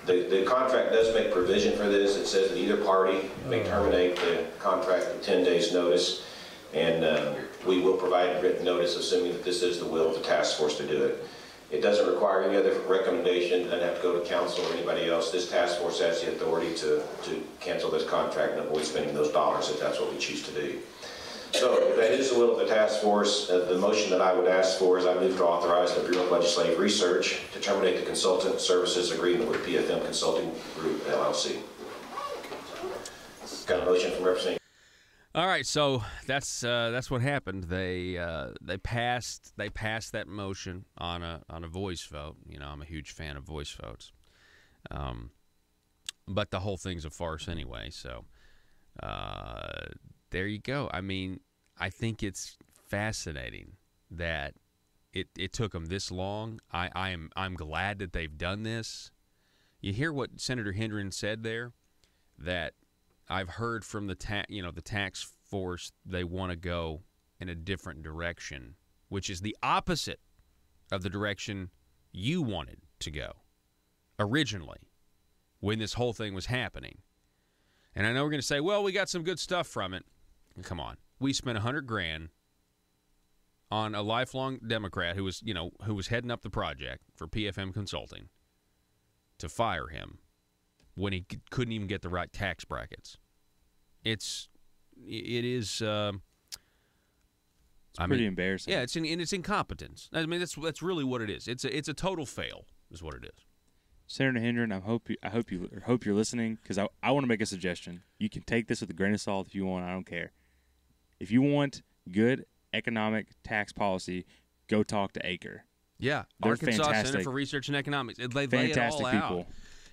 The contract does make provision for this. It says that either party may terminate the contract with 10 days notice, and we will provide written notice assuming that this is the will of the task force to do it. It doesn't require any other recommendation. It doesn't have to go to council or anybody else. This task force has the authority to cancel this contract and avoid spending those dollars if that's what we choose to do. So if that is the will of the task force, the motion that I would ask for is I move to authorize the Bureau of Legislative Research to terminate the consultant services agreement with PFM Consulting Group, LLC. Got a motion from Representative. All right, so that's what happened. They passed that motion on a voice vote. You know, I'm a huge fan of voice votes, but the whole thing's a farce anyway. So there you go. I mean, I think it's fascinating that it took them this long. I'm glad that they've done this. You hear what Senator Hendren said there, that I've heard from the tax force, they want to go in a different direction, which is the opposite of the direction you wanted to go originally when this whole thing was happening. And I know we're going to say, well, we got some good stuff from it. Come on. We spent $100,000 on a lifelong Democrat who was heading up the project for PFM Consulting to fire him when he couldn't even get the right tax brackets. It is. Pretty embarrassing. Yeah, it's incompetence. I mean, that's really what it is. It's a total fail, is what it is. Senator Hendren, I hope you're listening, because I want to make a suggestion. You can take this with a grain of salt if you want. I don't care. If you want good economic tax policy, go talk to Acre. Yeah, They're Arkansas fantastic. Center for Research and Economics. They lay it Fantastic all people. out.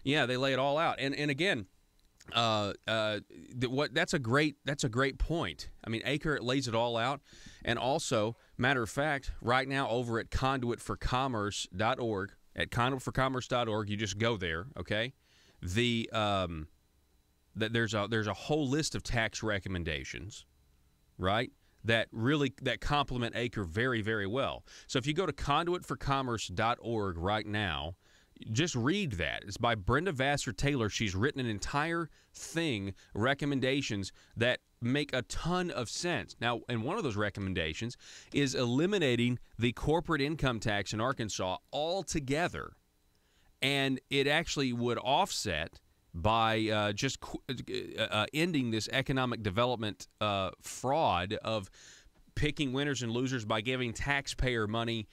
Yeah, they lay it all out. And again, that's a great point. I mean, Acre lays it all out. And also, matter of fact, right now over at conduitforcommerce.org, at conduitforcommerce.org, you just go there, okay? There's a whole list of tax recommendations, right? That complement Acre very, very well. So if you go to conduitforcommerce.org right now, just read that. It's by Brenda Vassar Taylor. She's written an entire thing, recommendations that make a ton of sense. Now, and one of those recommendations is eliminating the corporate income tax in Arkansas altogether. And it actually would offset by just ending this economic development fraud of picking winners and losers by giving taxpayer money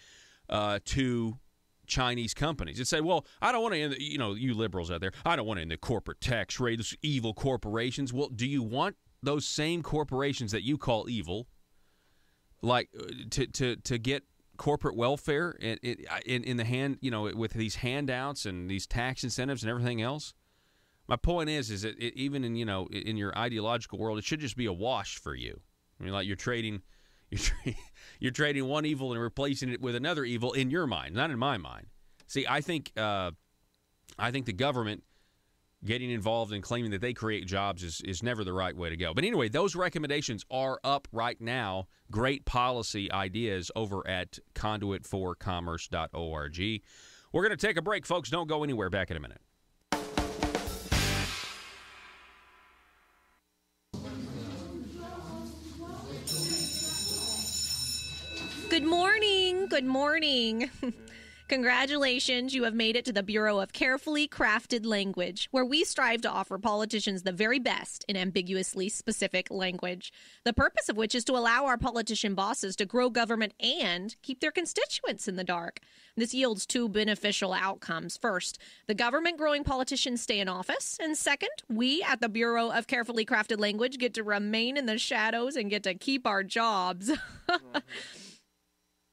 to Chinese companies. It'd say, well, I don't want to end, you liberals out there, I don't want to end the corporate tax rate, those evil corporations. Well, do you want those same corporations that you call evil, like to get corporate welfare in the hand, with these handouts and these tax incentives and everything else? My point is that even in in your ideological world, it should just be a wash for you. I mean, like you're trading one evil and replacing it with another evil in your mind, not in my mind. See, I think the government getting involved and claiming that they create jobs is never the right way to go. But anyway, those recommendations are up right now. Great policy ideas over at conduitforcommerce.org. We're going to take a break, folks. Don't go anywhere. Back in a minute. Good morning. Good morning. Congratulations, you have made it to the Bureau of Carefully Crafted Language, where we strive to offer politicians the very best in ambiguously specific language, the purpose of which is to allow our politician bosses to grow government and keep their constituents in the dark. This yields two beneficial outcomes. First, the government-growing politicians stay in office, and second, we at the Bureau of Carefully Crafted Language get to remain in the shadows and get to keep our jobs.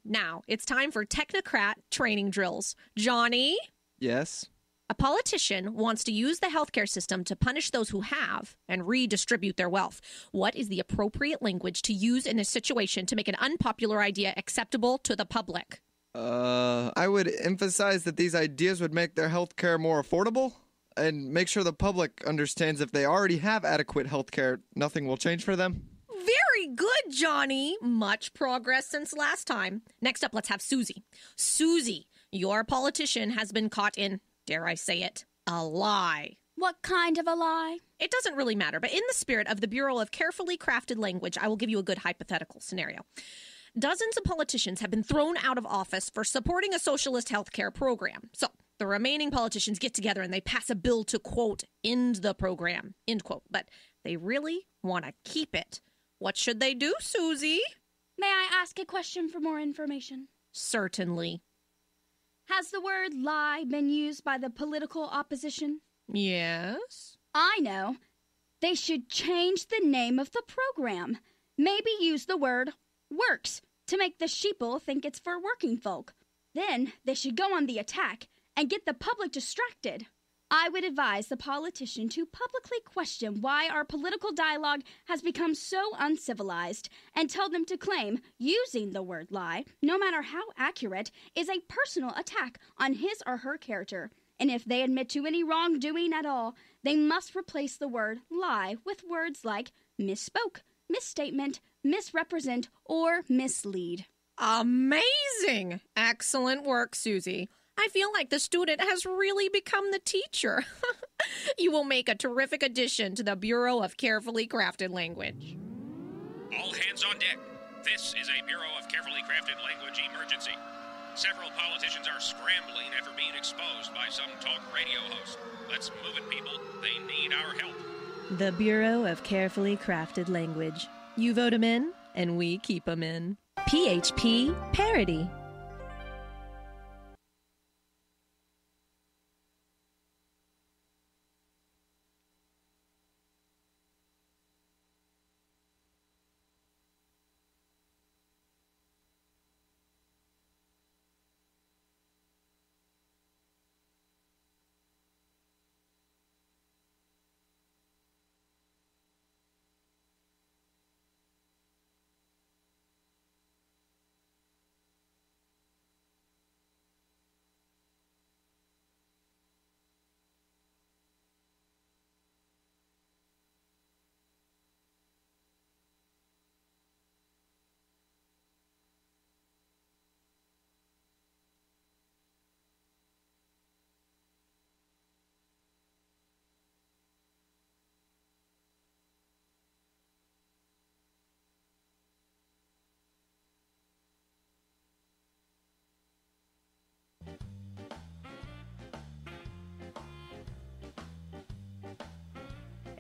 Now, it's time for technocrat training drills. Johnny? Yes? A politician wants to use the healthcare system to punish those who have and redistribute their wealth. What is the appropriate language to use in this situation to make an unpopular idea acceptable to the public? I would emphasize that these ideas would make their healthcare more affordable and make sure the public understands if they already have adequate healthcare, nothing will change for them. Very good, Johnny. Much progress since last time. Next up, let's have Susie. Susie, your politician has been caught in, dare I say it, a lie. What kind of a lie? It doesn't really matter, but in the spirit of the Bureau of Carefully Crafted Language, I will give you a good hypothetical scenario. Dozens of politicians have been thrown out of office for supporting a socialist healthcare program. So the remaining politicians get together and they pass a bill to, quote, end the program, end quote. But they really want to keep it. What should they do, Susie? May I ask a question for more information? Certainly. Has the word lie been used by the political opposition? Yes. I know. They should change the name of the program. Maybe use the word works to make the sheeple think it's for working folk. Then they should go on the attack and get the public distracted. I would advise the politician to publicly question why our political dialogue has become so uncivilized and tell them to claim using the word lie, no matter how accurate, is a personal attack on his or her character. And if they admit to any wrongdoing at all, they must replace the word lie with words like misspoke, misstatement, misrepresent, or mislead. Amazing! Excellent work, Susie. I feel like the student has really become the teacher. You will make a terrific addition to the Bureau of Carefully Crafted Language. All hands on deck. This is a Bureau of Carefully Crafted Language emergency. Several politicians are scrambling after being exposed by some talk radio host. Let's move it, people. They need our help. The Bureau of Carefully Crafted Language. You vote 'em in, and we keep 'em in. PHP Parody.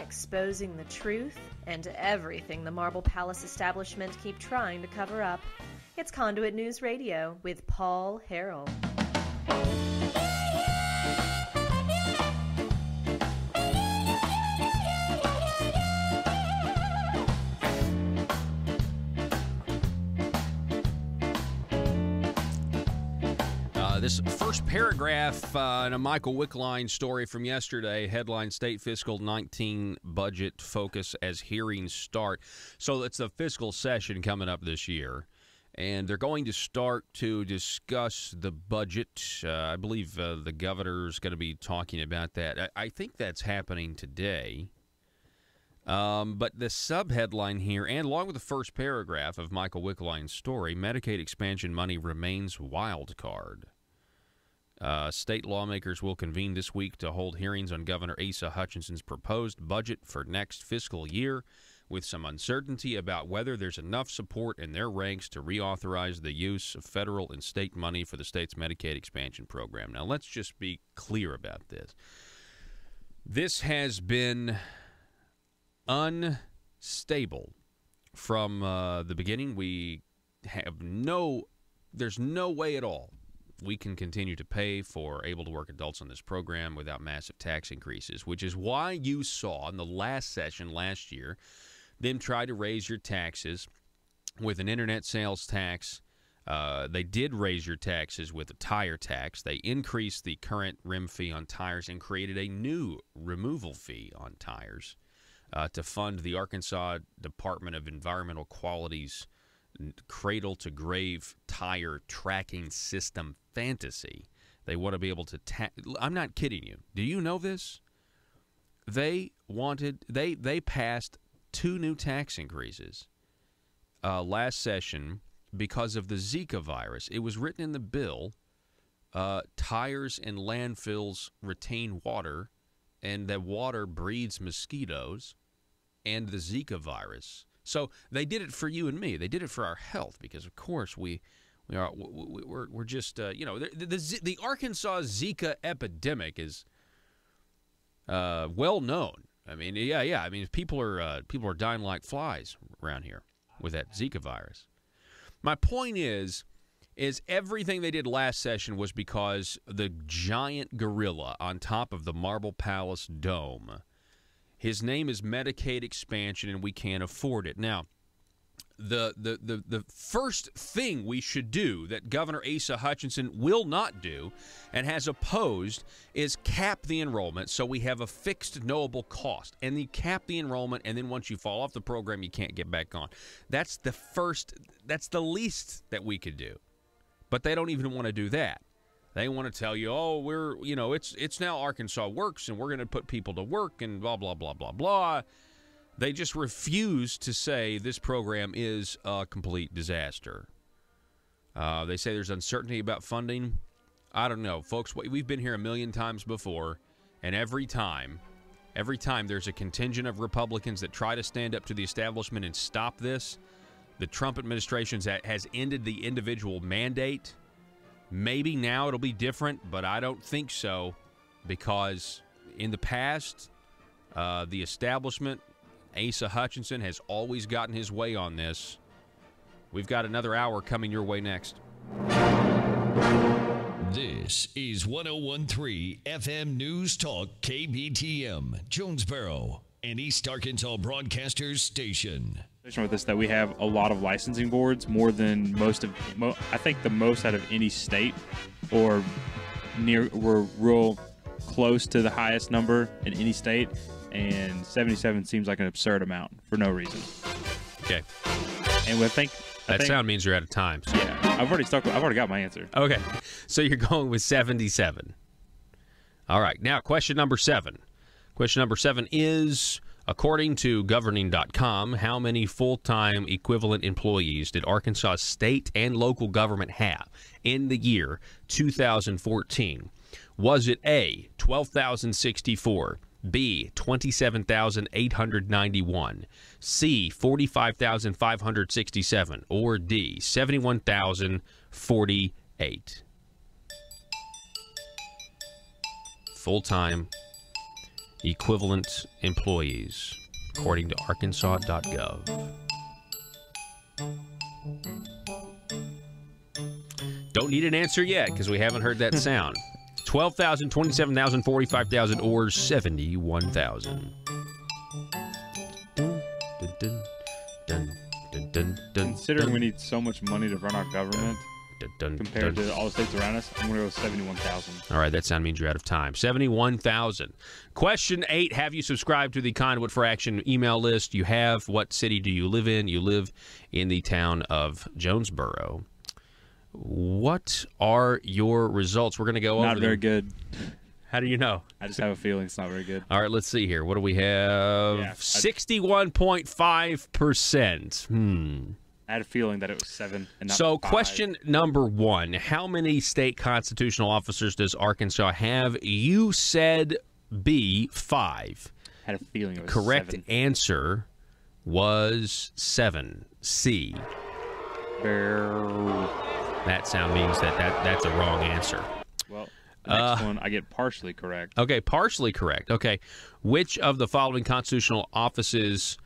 exposing the truth and everything the Marble Palace establishment keep trying to cover up. It's Conduit News Radio with Paul Harrell. This first paragraph in a Michael Wickline story from yesterday, headline, State Fiscal 19 Budget Focus as Hearings Start. So it's the fiscal session coming up this year, and they're going to start to discuss the budget. I believe the governor's going to be talking about that. I think that's happening today. But the subheadline here, and along with the first paragraph of Michael Wickline's story, Medicaid expansion money remains wild card. State lawmakers will convene this week to hold hearings on Governor Asa Hutchinson's proposed budget for next fiscal year, with some uncertainty about whether there's enough support in their ranks to reauthorize the use of federal and state money for the state's Medicaid expansion program. Now, let's just be clear about this. This has been unstable from the beginning. We have there's no way at all we can continue to pay for able-to-work adults on this program without massive tax increases, which is why you saw in the last session last year them try to raise your taxes with an internet sales tax. They did raise your taxes with a tire tax. They increased the current rim fee on tires and created a new removal fee on tires to fund the Arkansas Department of Environmental Quality's cradle-to-grave tire tracking system fantasy. They want to be able to I'm not kidding you. Do you know this? They passed 2 new tax increases last session because of the Zika virus. It was written in the bill, tires and landfills retain water, and that water breeds mosquitoes and the Zika virus. So they did it for you and me. They did it for our health because, of course, we're just the Arkansas Zika epidemic is well known. I mean, yeah. I mean, people are dying like flies around here with that Zika virus. My point is everything they did last session was because the giant gorilla on top of the Marble Palace dome, his name is Medicaid expansion, and we can't afford it. Now, the first thing we should do that Governor Asa Hutchinson will not do and has opposed is cap the enrollment so we have a fixed knowable cost. And you cap the enrollment, and then once you fall off the program, you can't get back on. That's the least that we could do. But they don't even want to do that. They want to tell you, it's now Arkansas Works, and we're going to put people to work, and blah, blah, blah, blah, blah. They just refuse to say this program is a complete disaster. They say there's uncertainty about funding. I don't know, folks. We've been here a million times before, and every time there's a contingent of Republicans that try to stand up to the establishment and stop this. The Trump administration has ended the individual mandate. Maybe now it'll be different, but I don't think so, because in the past, the establishment, Asa Hutchinson, has always gotten his way on this. We've got another hour coming your way next. This is 101.3 FM News Talk KBTM, Jonesboro, an East Arkansas Broadcasters station. With this, that we have a lot of licensing boards, more than I think the most out of any state, or we're real close to the highest number in any state, and 77 seems like an absurd amount for no reason. Okay. And I think sound means you're out of time. So. Yeah, I've already got my answer. Okay, so you're going with 77. All right, now question number 7. Question number 7 is, according to governing.com, how many full-time equivalent employees did Arkansas state and local government have in the year 2014? Was it A, 12,064, B, 27,891, C, 45,567, or D, 71,048? Full-time equivalent employees, according to Arkansas.gov. Don't need an answer yet because we haven't heard that sound. 12,000, 27,000, 45,000, or 71,000. Considering we need so much money to run our government compared to all the states around us, I'm going to go with 71,000. All right, that sound means you're out of time. 71,000. Question 8, have you subscribed to the Conduit for Action email list? You have. What city do you live in? You live in the town of Jonesboro. What are your results? We're going to go over Not very good. How do you know? I just have a feeling it's not very good. All right, let's see here. What do we have? 61.5%. I had a feeling that it was 7 and not So 5. question number 1, how many state constitutional officers does Arkansas have? You said B, 5. I had a feeling it was Correct 7. answer was 7, C. That sound means that's a wrong answer. Well, the next one, I get partially correct. Okay, partially correct. Okay. Which of the following constitutional offices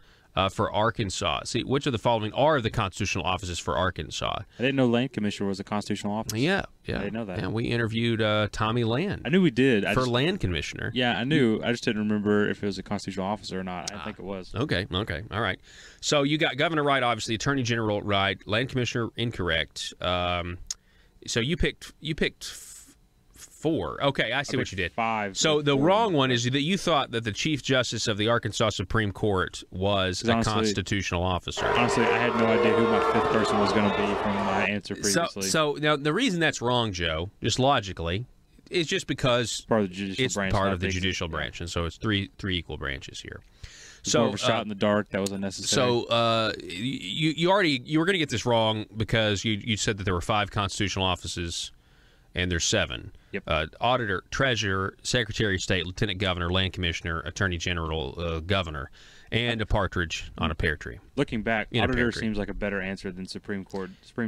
for Arkansas? See, which of the following are the constitutional offices for Arkansas? I didn't know Land Commissioner was a constitutional office. Yeah. I didn't know that. Yeah, we interviewed Tommy Land. I knew we did. For Land Commissioner. Yeah, I knew. I just didn't remember if it was a constitutional officer or not. I didn't think it was. Okay. All right. So you got Governor right, obviously, Attorney General right, Land Commissioner incorrect. So you picked 4. Okay, I see what you did. 5. So the wrong one is that you thought that the Chief Justice of the Arkansas Supreme Court was a constitutional officer. Honestly, I had no idea who my 5th person was going to be from my answer previously. So now the reason that's wrong, Joe, just logically, is just because part of the judicial it's branch, part of the judicial branch, and so it's three equal branches here. So more of a shot in the dark, that was unnecessary. So you were going to get this wrong because you said that there were 5 constitutional offices, and there's 7. Yep. Auditor, Treasurer, Secretary of State, Lieutenant Governor, Land Commissioner, Attorney General, Governor, and a partridge on a pear tree. Looking back, Auditor seems like a better answer than Supreme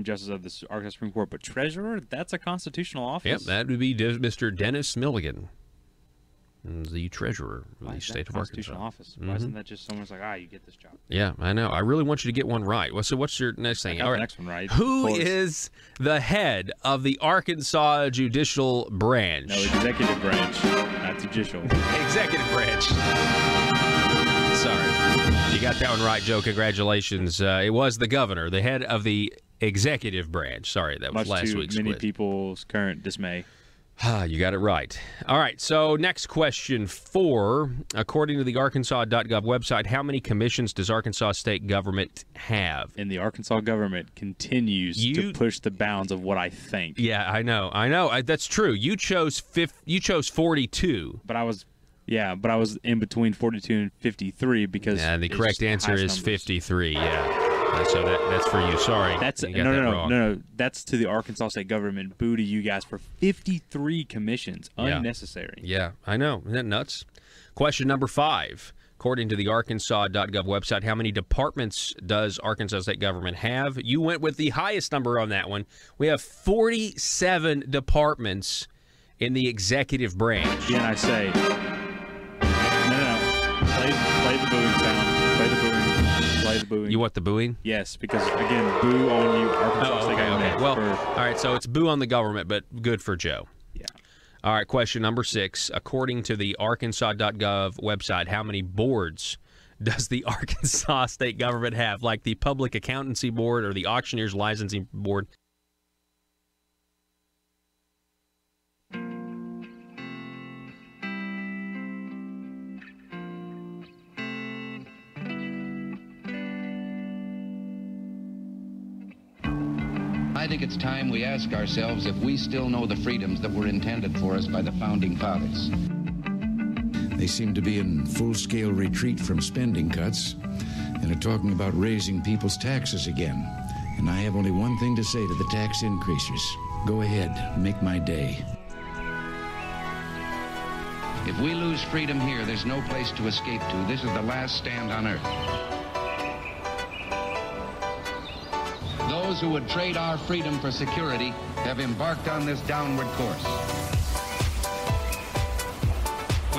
Justice of the Arkansas Supreme Court. But Treasurer, that's a constitutional office. Yep, that would be Mr. Dennis Milligan, the Treasurer of the state of Arkansas. Office. Why isn't that just someone's like, you get this job? Yeah, I know. I really want you to get one right. Well, so what's your next thing? I got the next one right. Who is the head of the Arkansas judicial branch? No, executive branch, not judicial. Executive branch. Sorry. You got that one right, Joe. Congratulations. It was the governor, the head of the executive branch. Sorry, that was last week's many quiz. people's current dismay. You got it right. All right, so next question 4. According to the Arkansas.gov website, how many commissions does Arkansas state government have? And the Arkansas government continues to push the bounds of what I think. Yeah, I know. That's true. You chose 42. But I was in between 42 and 53 because the correct answer is 53. Yeah. So that's for you. Sorry. No. That's to the Arkansas state government. Boo to you guys for 53 commissions. Unnecessary. Yeah, I know. Isn't that nuts? Question number 5. According to the Arkansas.gov website, how many departments does Arkansas state government have? You went with the highest number on that one. We have 47 departments in the executive branch. Again, I say, no. Play the booing sound. Play the booing. You want the booing? Yes, because, again, boo on you. Arkansas state government. Well, all right, so it's boo on the government, but good for Joe. Yeah. All right, question number 6. According to the Arkansas.gov website, how many boards does the Arkansas state government have, like the Public Accountancy Board or the Auctioneers Licensing Board? I think it's time we ask ourselves if we still know the freedoms that were intended for us by the Founding Fathers. They seem to be in full-scale retreat from spending cuts and are talking about raising people's taxes again. And I have only one thing to say to the tax increasers. Go ahead, make my day. If we lose freedom here, there's no place to escape to. This is the last stand on earth. Those who would trade our freedom for security have embarked on this downward course.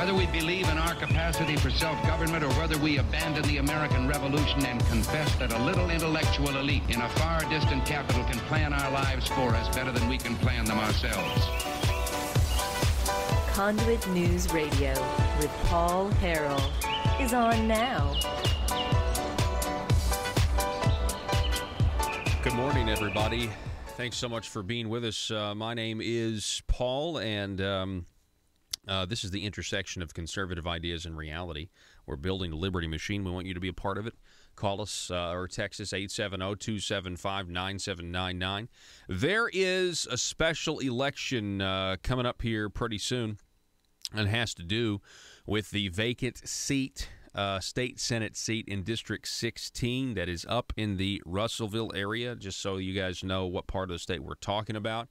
Whether we believe in our capacity for self-government or whether we abandon the American Revolution and confess that a little intellectual elite in a far distant capital can plan our lives for us better than we can plan them ourselves. Conduit News Radio with Paul Harrell is on now. Good morning, everybody. Thanks so much for being with us. My name is Paul, and this is the intersection of conservative ideas and reality. We're building a liberty machine. We want you to be a part of it. Call us or text us 870-275-9799. There is a special election coming up here pretty soon, and has to do with the vacant seat, state Senate seat in District 16 that is up in the Russellville area, just so you guys know what part of the state we're talking about.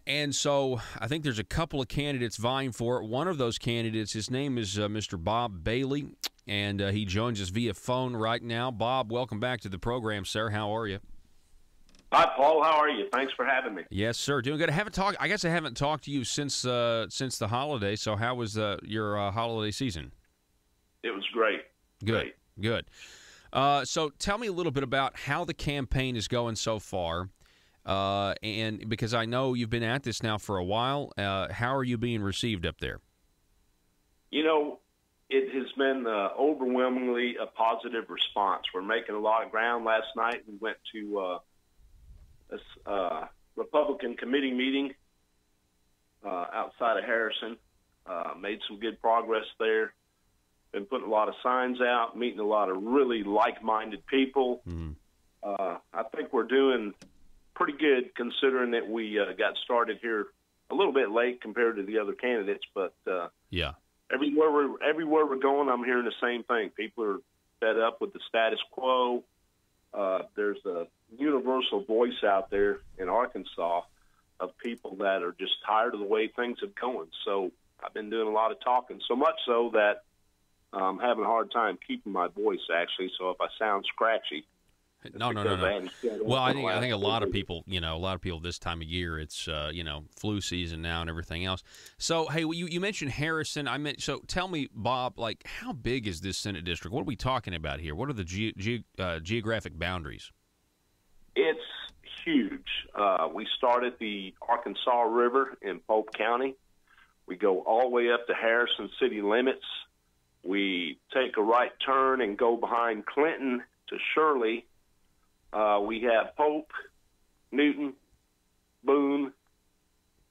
And so I think there's a couple of candidates vying for it. One of those candidates, his name is Mr. Bob Bailey, and he joins us via phone right now. Bob, welcome back to the program, sir. How are you? Hi, Paul. How are you? Thanks for having me. Yes, sir. Doing good. I guess I haven't talked to you since the holiday. So how was your holiday season? It was great. Good. So tell me a little bit about how the campaign is going so far. And because I know you've been at this now for a while, how are you being received up there? You know, it has been overwhelmingly a positive response. We're making a lot of ground. Last night we went to a Republican committee meeting outside of Harrison. Made some good progress there. Been putting a lot of signs out, meeting a lot of really like-minded people. I think we're doing pretty good considering that we got started here a little bit late compared to the other candidates. But yeah, everywhere we're going, I'm hearing the same thing. People are fed up with the status quo. There's a universal voice out there in Arkansas of people that are just tired of the way things have gone. So I've been doing a lot of talking, so much so that I'm having a hard time keeping my voice, actually. So if I sound scratchy, no. Well, I think a lot of people, this time of year, it's flu season now and everything else. So hey, you mentioned Harrison. So tell me, Bob, like how big is this Senate district? What are we talking about here? What are the geographic boundaries? It's huge. We start at the Arkansas River in Pope County. We go all the way up to Harrison city limits. We take a right turn and go behind Clinton to Shirley. We have Pope, Newton, Boone,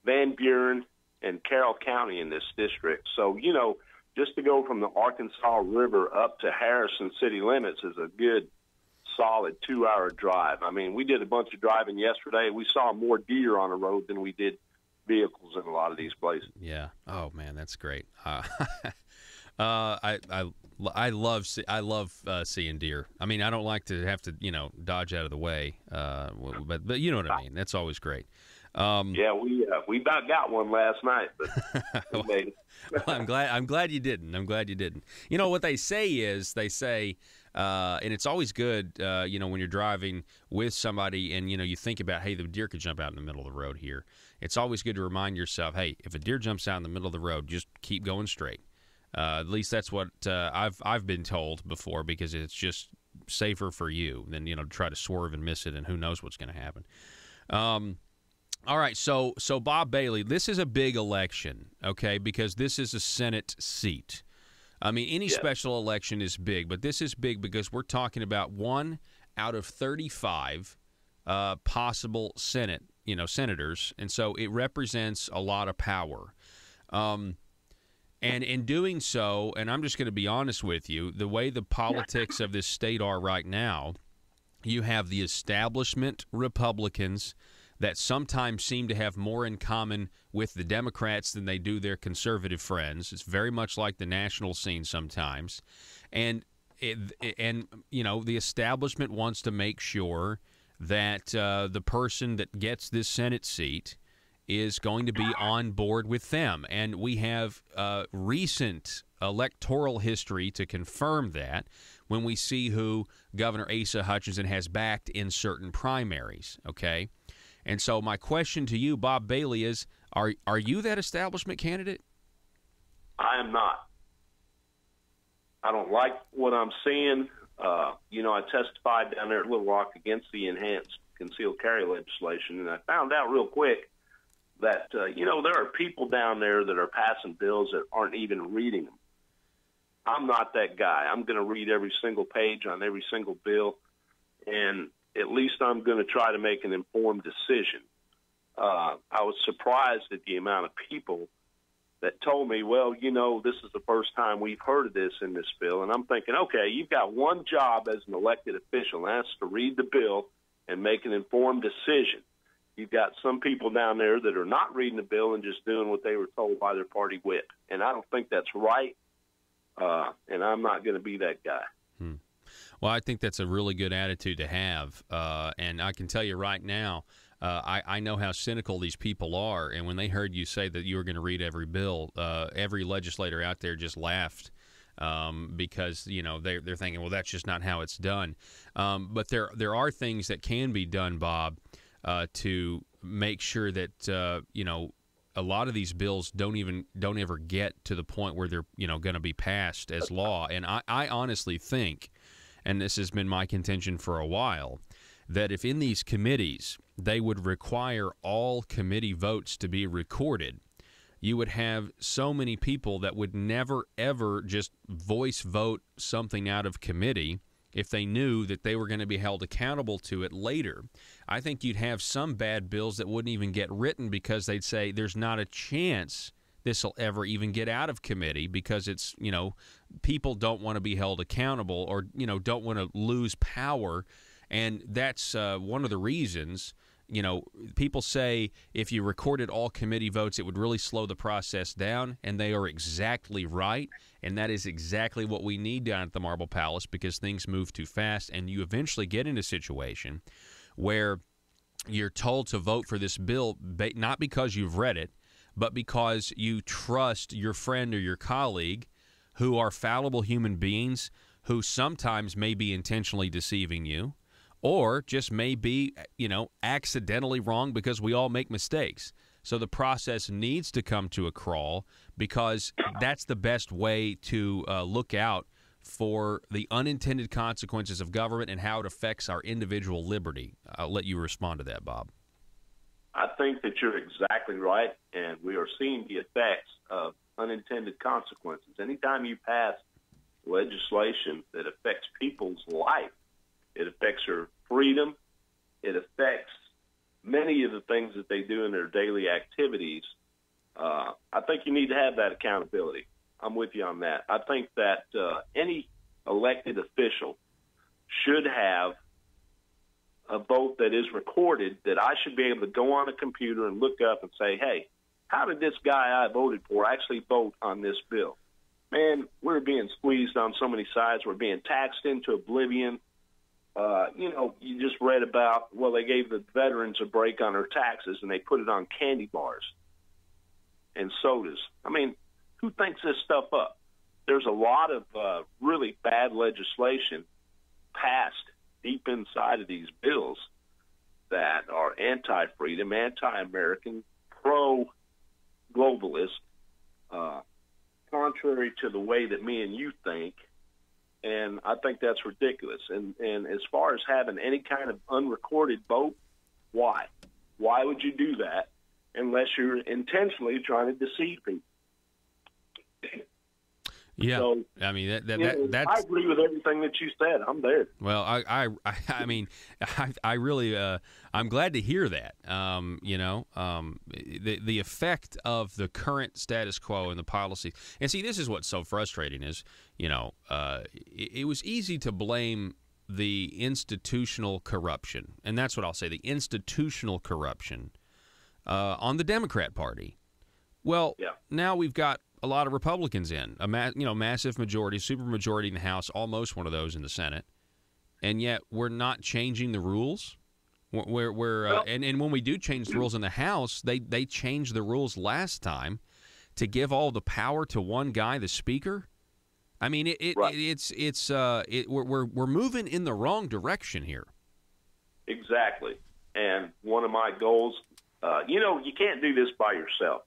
Van Buren, and Carroll County in this district. So, just to go from the Arkansas River up to Harrison city limits is a good, solid 2-hour drive. I mean, we did a bunch of driving yesterday. We saw more deer on the road than we did vehicles in a lot of these places. Yeah. Oh, man, that's great. I love seeing deer. I mean, I don't like to have to dodge out of the way, but you know what I mean. That's always great. Yeah, we about got one last night, but we made it. Well, I'm glad you didn't. You know what they say, and it's always good, when you're driving with somebody and you think about, hey, the deer could jump out in the middle of the road here. It's always good to remind yourself, hey, if a deer jumps out in the middle of the road, just keep going straight. At least that's what I've been told before, because it's just safer for you than to try to swerve and miss it, and who knows what's going to happen. All right, so Bob Bailey, this is a big election, okay, because this is a Senate seat. I mean, any special election is big, but this is big because we're talking about 1 out of 35 possible senators, and so it represents a lot of power. And in doing so, and I'm just going to be honest with you, the way the politics of this state are right now, you have the establishment Republicans that sometimes seem to have more in common with the Democrats than they do their conservative friends. It's very much like the national scene sometimes. And the establishment wants to make sure that the person that gets this Senate seat is going to be on board with them. And we have recent electoral history to confirm that when we see who Governor Asa Hutchinson has backed in certain primaries, okay? And so my question to you, Bob Bailey, is are you that establishment candidate? I am not. I don't like what I'm seeing. I testified down there at Little Rock against the enhanced concealed carry legislation, and I found out real quick that, there are people down there that are passing bills that aren't even reading them. I'm not that guy. I'm going to read every single page on every single bill, and at least I'm going to try to make an informed decision. I was surprised at the amount of people that told me, well, this is the first time we've heard of this in this bill. And I'm thinking, okay, you've got one job as an elected official, and that's to read the bill and make an informed decision. You've got some people down there that are not reading the bill and just doing what they were told by their party whip. And I don't think that's right, and I'm not going to be that guy. Well, I think that's a really good attitude to have, and I can tell you right now, I know how cynical these people are, and when they heard you say that you were going to read every bill, every legislator out there just laughed because they're thinking, well, that's just not how it's done. But there are things that can be done, Bob, to make sure that a lot of these bills don't ever get to the point where they're going to be passed as law. And I honestly think, and this has been my contention for a while, that if in these committees they would require all committee votes to be recorded, you would have so many people that would never, ever just voice vote something out of committee if they knew that they were going to be held accountable to it later. I think you'd have some bad bills that wouldn't even get written because they'd say there's not a chance this will ever even get out of committee because it's, people don't want to be held accountable or, don't want to lose power. And that's one of the reasons, people say if you recorded all committee votes, it would really slow the process down, and they are exactly right. And that is exactly what we need down at the Marble Palace because things move too fast, and you eventually get in a situation where you're told to vote for this bill not because you've read it, but because you trust your friend or your colleague who are fallible human beings who sometimes may be intentionally deceiving you, or just may be, accidentally wrong because we all make mistakes. So the process needs to come to a crawl because that's the best way to look out for the unintended consequences of government and how it affects our individual liberty. I'll let you respond to that, Bob. I think that you're exactly right, and we are seeing the effects of unintended consequences. Anytime you pass legislation that affects people's life, it affects their freedom. It affects many of the things that they do in their daily activities. I think you need to have that accountability. I'm with you on that. I think that any elected official should have a vote that is recorded, that I should be able to go on a computer and look up and say, hey, how did this guy I voted for actually vote on this bill? Man, we're being squeezed on so many sides. We're being taxed into oblivion. You just read about, well, they gave the veterans a break on their taxes and they put it on candy bars and sodas. I mean, who thinks this stuff up? There's a lot of really bad legislation passed deep inside of these bills that are anti-freedom, anti-American, pro-globalist, contrary to the way that me and you think. And I think that's ridiculous. And as far as having any kind of unrecorded vote, why? Why would you do that unless you're intentionally trying to deceive people? Yeah, so, I mean that's. I agree with everything that you said. I'm there. Well, I mean, I really, I'm glad to hear that. The effect of the current status quo and the policy, and see, this is what's so frustrating is, it was easy to blame the institutional corruption, and that's what I'll say, the institutional corruption, on the Democrat Party. Well, yeah. Now we've got a lot of Republicans in, massive majority, super majority in the House, almost one of those in the Senate, and yet we're not changing the rules. And when we do change the rules in the House, they changed the rules last time to give all the power to one guy, the Speaker. I mean, we're moving in the wrong direction here. Exactly, and one of my goals, you can't do this by yourself.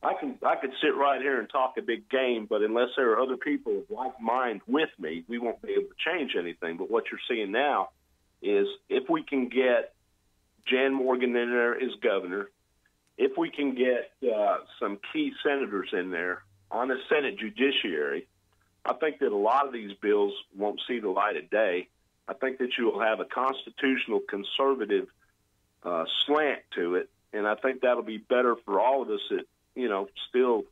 I could sit right here and talk a big game, but unless there are other people of like mind with me, we won't be able to change anything. But what you're seeing now is if we can get Jan Morgan in there as governor, if we can get some key senators in there on the Senate judiciary, I think that a lot of these bills won't see the light of day. I think that you will have a constitutional conservative slant to it, and I think that'll be better for all of us that, still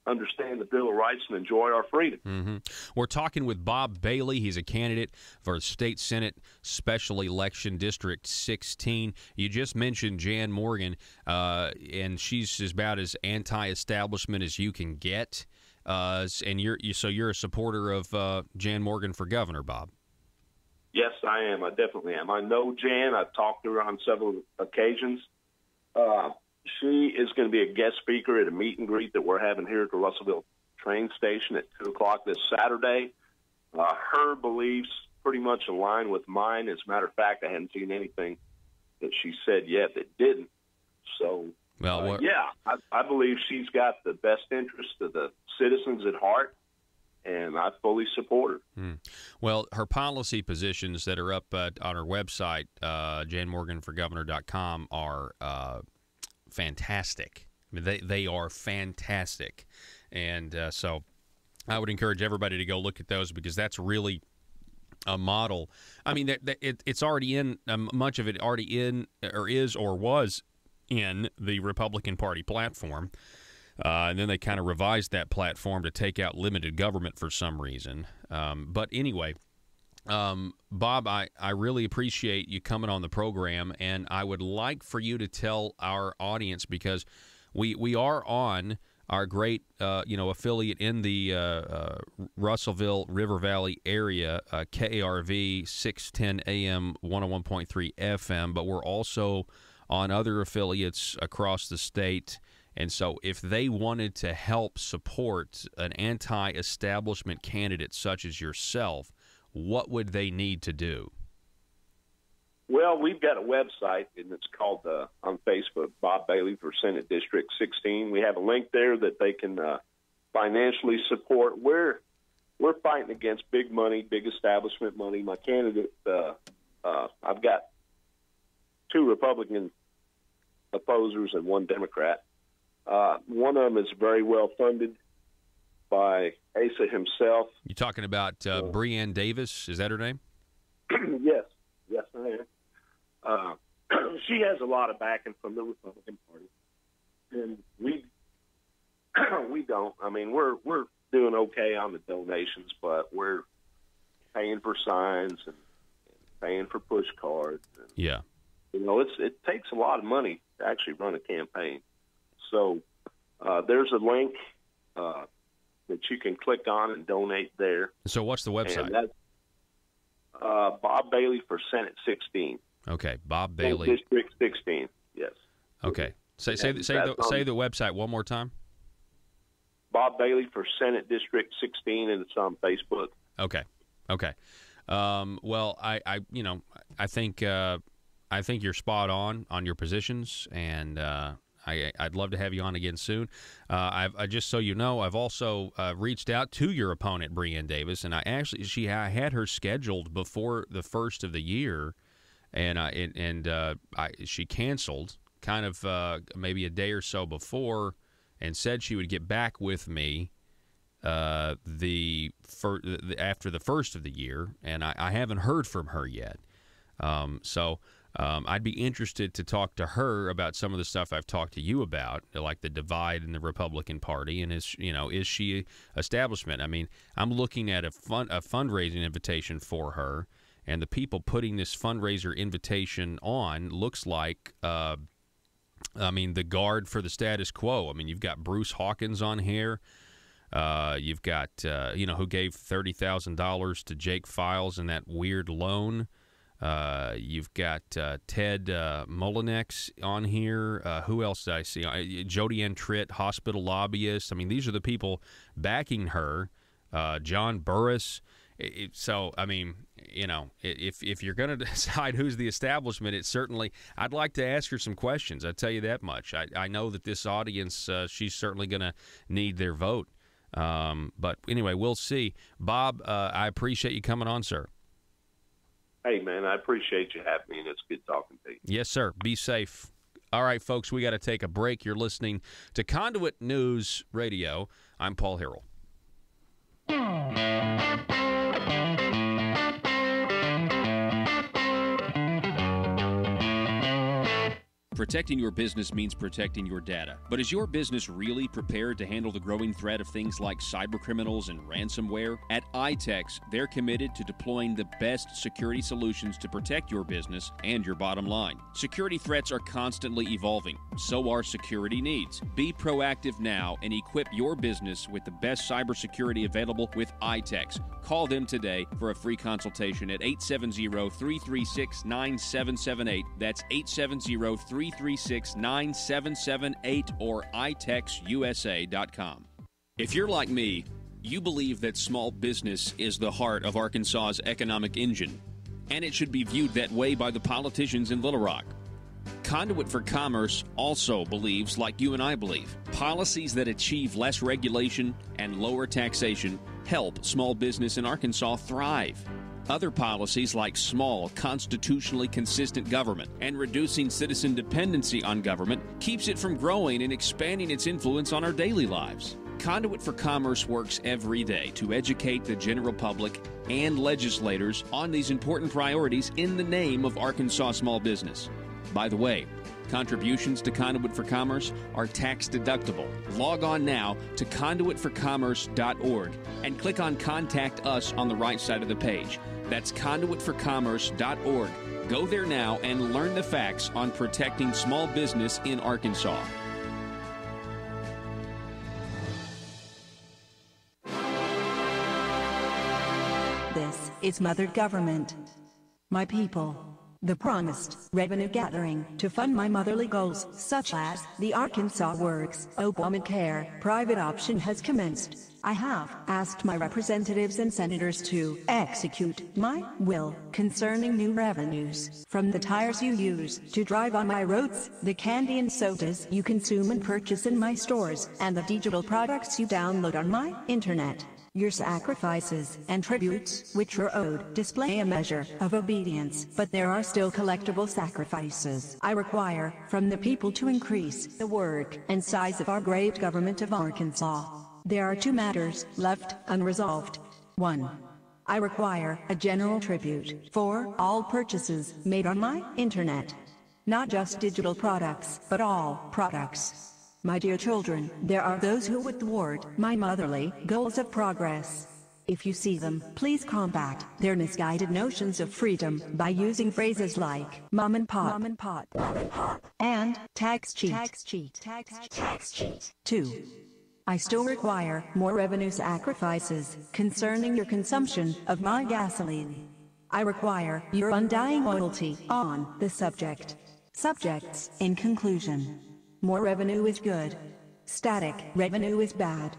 understand the Bill of Rights and enjoy our freedom. Mm-hmm. We're talking with Bob Bailey. He's a candidate for State Senate Special Election District 16. You just mentioned Jan Morgan, and she's about as anti-establishment as you can get. And you're a supporter of Jan Morgan for governor, Bob. Yes, I am. I definitely am. I know Jan. I've talked to her on several occasions. She is going to be a guest speaker at a meet and greet that we're having here at the Russellville train station at 2 o'clock this Saturday. Her beliefs pretty much align with mine. As a matter of fact, I hadn't seen anything that she said yet that didn't. So, I believe she's got the best interest of the citizens at heart, and I fully support her. Well, her policy positions that are up on her website, janmorganforgovernor.com, are fantastic. I mean, they are fantastic, and so I would encourage everybody to go look at those because that's really a model. I mean, it's already in much of it already in or is or was in the Republican Party platform, and then they kind of revised that platform to take out limited government for some reason. But anyway. Bob, I really appreciate you coming on the program, and I would like for you to tell our audience, because we are on our great affiliate in the Russellville River Valley area, KARV 610 AM 101.3 FM, but we're also on other affiliates across the state. And so if they wanted to help support an anti-establishment candidate such as yourself, what would they need to do? Well, we've got a website, and it's called on Facebook, Bob Bailey for Senate District 16. We have a link there that they can financially support. We're fighting against big money, big establishment money. My candidate, I've got 2 Republican opposers and 1 Democrat. One of them is very well funded by Asa himself. You talking about Breanne Davis? Is that her name? Yes, I am. She has a lot of backing from the Republican Party, and we don't. I mean, we're doing okay on the donations, but we're paying for signs and paying for push cards. And, it takes a lot of money to actually run a campaign. So there's a link that you can click on and donate there. So what's the website? And that's Bob Bailey for Senate 16. Okay, Bob Bailey. Senate District 16, yes. Okay. Say the website one more time. Bob Bailey for Senate District 16, and it's on Facebook. Okay. Well, I think you're spot on your positions, and I'd love to have you on again soon. I just so you know, I've also reached out to your opponent, Breanne Davis, and I had her scheduled before the first of the year, and she canceled kind of maybe a day or so before, and said she would get back with me after the first of the year, and I haven't heard from her yet. I'd be interested to talk to her about some of the stuff I've talked to you about, like the divide in the Republican Party, and is she establishment? I mean, I'm looking at a fundraising invitation for her, and the people putting this fundraiser invitation on looks like, the guard for the status quo. I mean, you've got Bruce Hawkins on here. You've got, who gave $30,000 to Jake Files in that weird loan. You've got Ted Mullinex on here. Who else did I see? Jody Ann Tritt, hospital lobbyist. I mean, these are the people backing her. John Burris. So, I mean, if you're going to decide who's the establishment, it's certainly – I'd like to ask her some questions. I'll tell you that much. I know that this audience, she's certainly going to need their vote. But anyway, we'll see. Bob, I appreciate you coming on, sir. Hey, man, I appreciate you having me, and it's good talking to you. Yes, sir. Be safe. All right, folks, we got to take a break. You're listening to Conduit News Radio. I'm Paul Harrell. Protecting your business means protecting your data. But is your business really prepared to handle the growing threat of things like cybercriminals and ransomware? At iTex, they're committed to deploying the best security solutions to protect your business and your bottom line. Security threats are constantly evolving. So are security needs. Be proactive now and equip your business with the best cybersecurity available with iTex. Call them today for a free consultation at 870-336-9778. That's 870-336-9778 or itexusa.com. If you're like me, you believe that small business is the heart of Arkansas's economic engine, and it should be viewed that way by the politicians in Little Rock. Conduit for Commerce also believes, like you and I believe, policies that achieve less regulation and lower taxation help small business in Arkansas thrive. Other policies like small, constitutionally consistent government and reducing citizen dependency on government keeps it from growing and expanding its influence on our daily lives. Conduit for Commerce works every day to educate the general public and legislators on these important priorities in the name of Arkansas small business. By the way, contributions to Conduit for Commerce are tax deductible. Log on now to conduitforcommerce.org and click on Contact Us on the right side of the page. That's conduitforcommerce.org. Go there now and learn the facts on protecting small business in Arkansas. This is Mother Government. My people. The promised revenue gathering to fund my motherly goals, such as the Arkansas Works Obamacare private option, has commenced. I have asked my representatives and senators to execute my will concerning new revenues from the tires you use to drive on my roads, the candy and sodas you consume and purchase in my stores, and the digital products you download on my internet. Your sacrifices and tributes, which are owed, display a measure of obedience, but there are still collectible sacrifices I require from the people to increase the work and size of our great government of Arkansas. There are two matters left unresolved. 1. I require a general tribute for all purchases made on my internet. Not just digital products, but all products. My dear children, there are those who would thwart my motherly goals of progress. If you see them, please combat their misguided notions of freedom by using phrases like mom and pop, and tax cheat. 2. I still require more revenue sacrifices concerning your consumption of my gasoline. I require your undying loyalty on the subject. Subjects, in conclusion. More revenue is good. Static revenue is bad.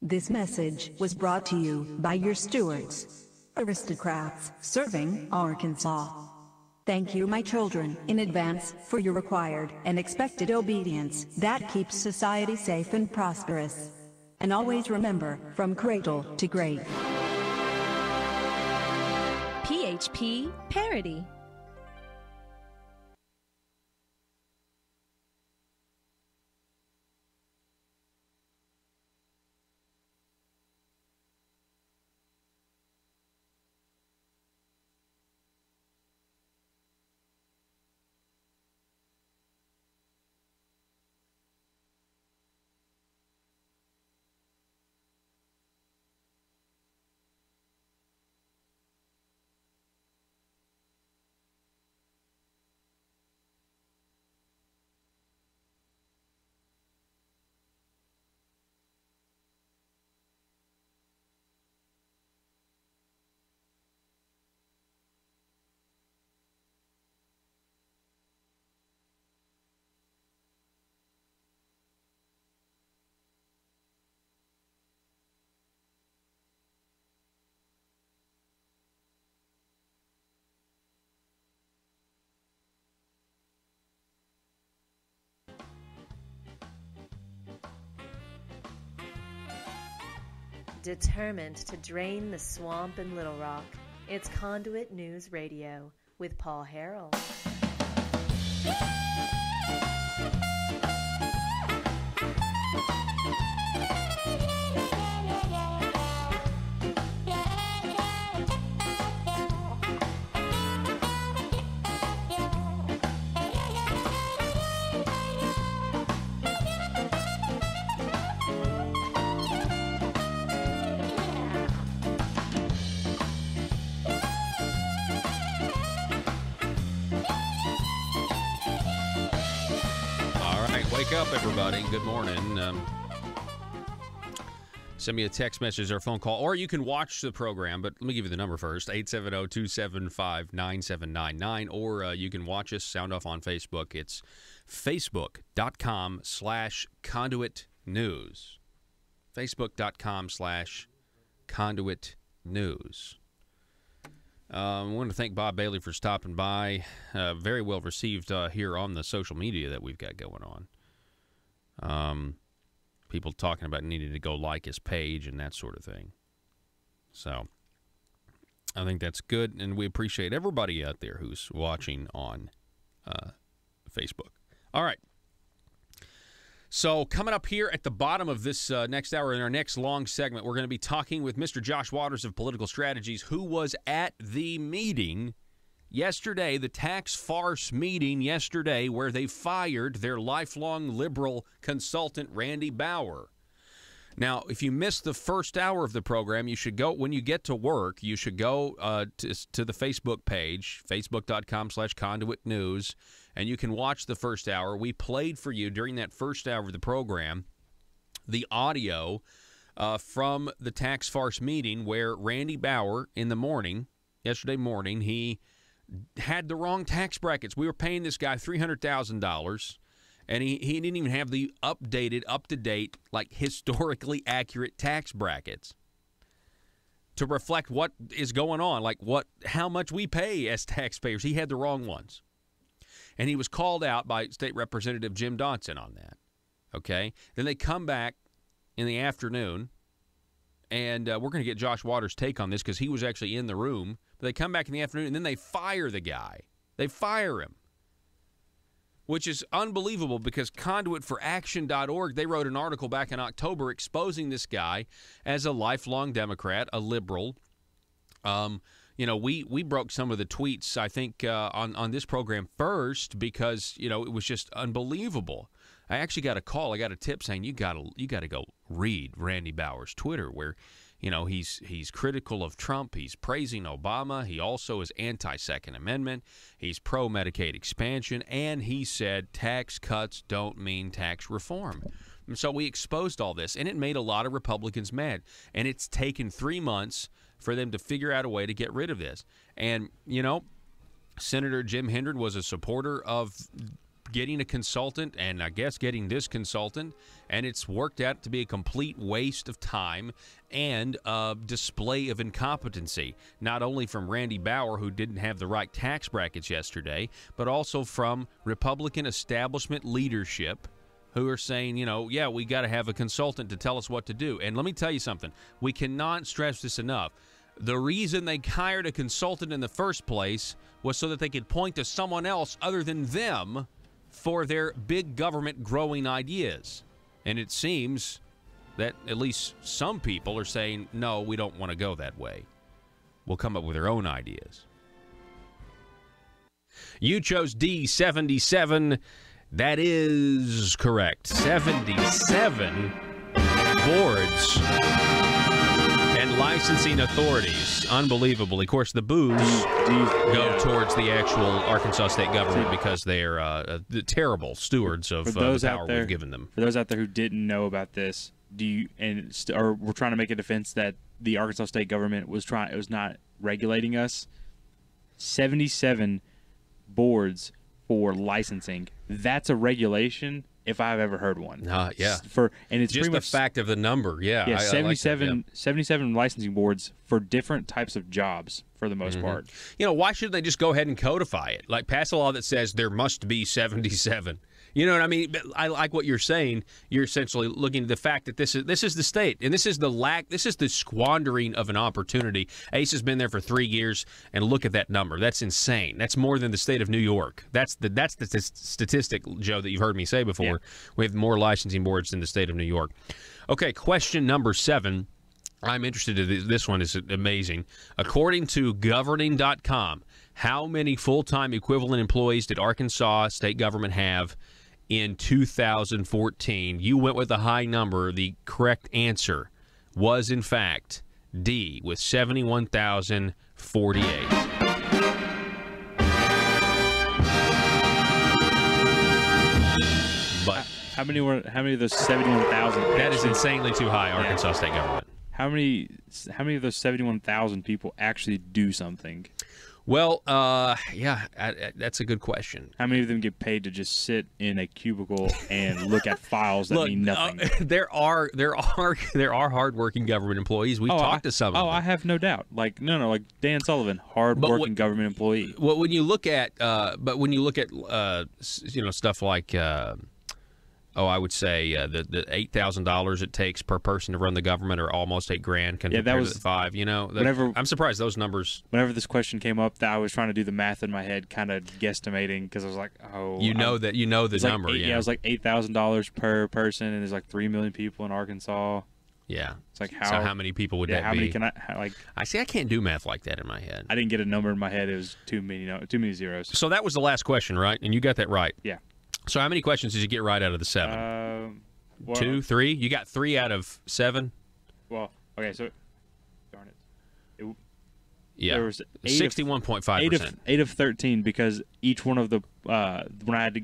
This message was brought to you by your stewards, aristocrats serving Arkansas. Thank you, my children, in advance for your required and expected obedience that keeps society safe and prosperous. And always remember, from cradle to grave. PHP Parody. determined to drain the swamp in Little Rock. It's Conduit News Radio with Paul Harrell. Wake up, everybody. Good morning. Send me a text message or a phone call, or you can watch the program, but let me give you the number first, 870-275-9799, or you can watch us, sound off on Facebook. It's facebook.com/Conduit News. Facebook.com/Conduit News. I want to thank Bob Bailey for stopping by. Very well received here on the social media that we've got going on. People talking about needing to go like his page and that sort of thing. So I think that's good, and we appreciate everybody out there who's watching on Facebook. All right. So coming up here at the bottom of this next hour, in our next long segment, we're going to be talking with Mr. Josh Waters of Political Strategies, who was at the meeting yesterday, the tax farce meeting yesterday, where they fired their lifelong liberal consultant, Randy Bauer. Now, if you missed the first hour of the program, you should go, when you get to work, you should go to the Facebook page, facebook.com/Conduit News, and you can watch the first hour. We played for you during that first hour of the program the audio from the tax farce meeting where Randy Bauer, in the morning, yesterday morning, he had the wrong tax brackets. We were paying this guy $300,000, and he didn't even have the updated, up-to-date, like historically accurate tax brackets to reflect what is going on, like how much we pay as taxpayers. He had the wrong ones. And he was called out by State Representative Jim Dotson on that. Okay? Then they come back in the afternoon, and we're going to get Josh Waters' take on this because he was actually in the room. But they come back in the afternoon, and then they fire the guy. They fire him, which is unbelievable because ConduitForAction.org, they wrote an article back in October exposing this guy as a lifelong Democrat, a liberal. We broke some of the tweets, I think, on this program first because, it was just unbelievable. I actually got a call. I got a tip saying you got to go read Randy Bauer's Twitter where, he's critical of Trump. He's praising Obama. He also is anti-Second Amendment. He's pro-Medicaid expansion. And he said tax cuts don't mean tax reform. And so we exposed all this, and it made a lot of Republicans mad. And it's taken 3 months for them to figure out a way to get rid of this. And, Senator Jim Hendren was a supporter of getting a consultant and I guess getting this consultant, and it's worked out to be a complete waste of time and a display of incompetency, not only from Randy Bauer, who didn't have the right tax brackets yesterday, but also from Republican establishment leadership who are saying, we got to have a consultant to tell us what to do. And let me tell you something. We cannot stress this enough. The reason they hired a consultant in the first place was so that they could point to someone else other than them for their big government growing ideas. And it seems that at least some people are saying, no, we don't want to go that way. We'll come up with their own ideas. You chose D, 77. That is correct. 77 boards and licensing authorities. Unbelievable. Of course, the boos go towards the actual Arkansas state government because they are the terrible stewards of the power we've given them. For those out there who didn't know about this, or we're trying to make a defense that the Arkansas state government was not regulating us. 77 boards for licensing. That's a regulation if I've ever heard one. Yeah. And it's just pretty the much fact of the number. Yeah. Yeah, 77, like that, yeah. 77 licensing boards for different types of jobs for the most part. Why shouldn't they just go ahead and codify it? Like pass a law that says there must be 77. You know what I mean? But I like what you're saying. You're essentially looking at the fact that this is the state, and this is the squandering of an opportunity. Ace has been there for 3 years, and look at that number. That's insane. That's more than the state of New York. That's the statistic, Joe, that you've heard me say before. Yeah. We have more licensing boards than the state of New York. Okay, question number 7. I'm interested in this one. Is amazing. According to governing.com, how many full-time equivalent employees did Arkansas state government have in 2014? You went with a high number. The correct answer was, in fact, D, with 71,048. But how many of those 71,000? That is insanely too high, Arkansas state government. How many of those 71,000 people actually do something? Well, that's a good question. How many of them get paid to just sit in a cubicle and look at files that mean nothing? There are hardworking government employees. We've talked to some of them. I have no doubt. Like Dan Sullivan, hardworking government employee. Well, when you look at, stuff like. I would say the $8,000 it takes per person to run the government, or almost $8,000 compared to the 5. You know, I'm surprised those numbers. Whenever this question came up, I was trying to do the math in my head, kind of guesstimating, because I was like, the number. It was like $8,000 per person, and there's like 3 million people in Arkansas. Yeah, it's like how many people would that be? How many can I I see. I can't do math like that in my head. I didn't get a number in my head. It was too many zeros. So that was the last question, right? And you got that right. Yeah. So how many questions did you get right out of the 7? 2, 3? You got 3 out of 7? Well, okay, so darn it. Yeah, there was 61.5%. 8 of 13, because each one of the when I had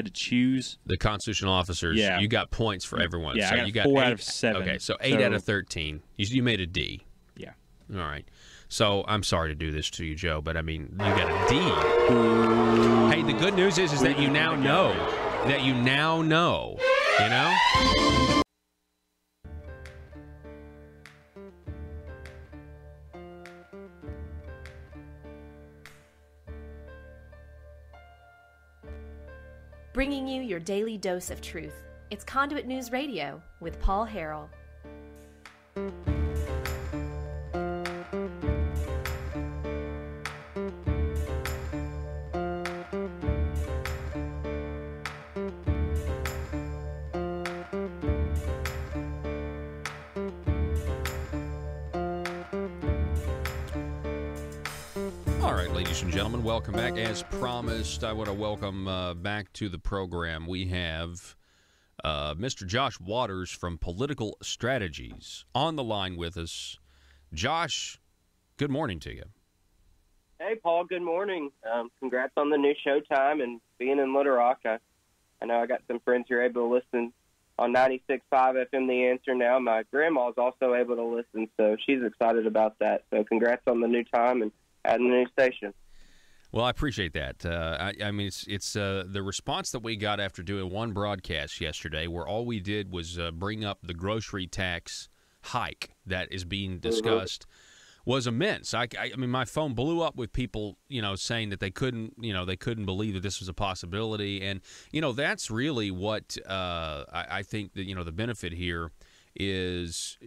to choose the constitutional officers. Yeah. You got points for everyone. Yeah, so I got 4 out of 7. Okay, so 8 out of 13. You made a D. Yeah. All right. So I'm sorry to do this to you, Joe, but I mean, you got a D. Hey, the good news is that you now know. That you now know. You know? Bringing you your daily dose of truth. It's Conduit News Radio with Paul Harrell. Ladies and gentlemen, welcome back. As promised, I want to welcome back to the program. We have Mr. Josh Waters from Political Strategies on the line with us. Josh, good morning to you. Hey, Paul, good morning. Congrats on the new Showtime and being in Little Rock. I know I got some friends who are able to listen on 96.5 FM The Answer now. My grandma's also able to listen, so she's excited about that. So congrats on the new time and adding the new station. Well, I appreciate that. I mean, it's the response that we got after doing one broadcast yesterday, where all we did was bring up the grocery tax hike that is being discussed, was immense. I mean, my phone blew up with people, saying that they couldn't believe that this was a possibility, and that's really what I think that the benefit here is.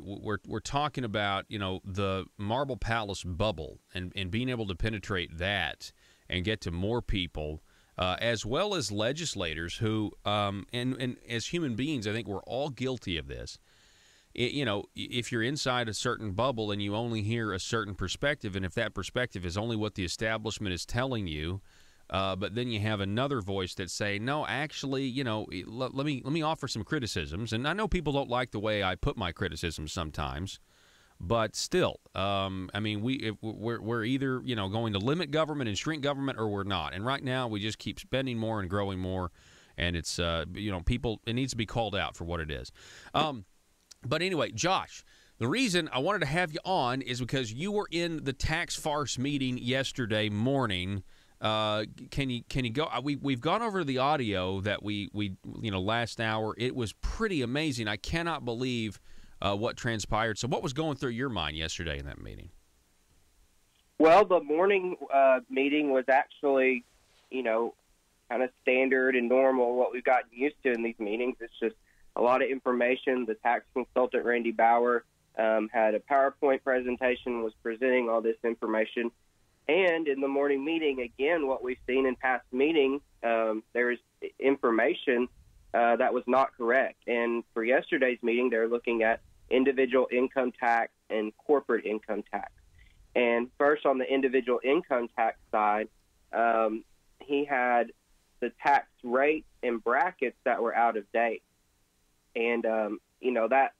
We're talking about the Marble Palace bubble and being able to penetrate that and get to more people, as well as legislators who and as human beings, I think we're all guilty of this. If you're inside a certain bubble and you only hear a certain perspective, and if that perspective is only what the establishment is telling you, but then you have another voice that say, no, actually, let me offer some criticisms. And I know people don't like the way I put my criticisms sometimes, but still, I mean, we're either going to limit government and shrink government, or we're not. And right now, we just keep spending more and growing more, and it's people. It needs to be called out for what it is. But anyway, Josh, the reason I wanted to have you on is because you were in the tax farce meeting yesterday morning. Can you go? We've gone over the audio that we last hour. It was pretty amazing. I cannot believe what transpired. So what was going through your mind yesterday in that meeting? Well, the morning meeting was actually, kind of standard and normal, what we've gotten used to in these meetings. It's just a lot of information. The tax consultant, Randy Bauer, had a PowerPoint presentation, was presenting all this information. And in the morning meeting, again, what we've seen in past meetings, there's information that was not correct. And for yesterday's meeting, they're looking at individual income tax and corporate income tax. And first, on the individual income tax side, he had the tax rate and brackets that were out of date. And,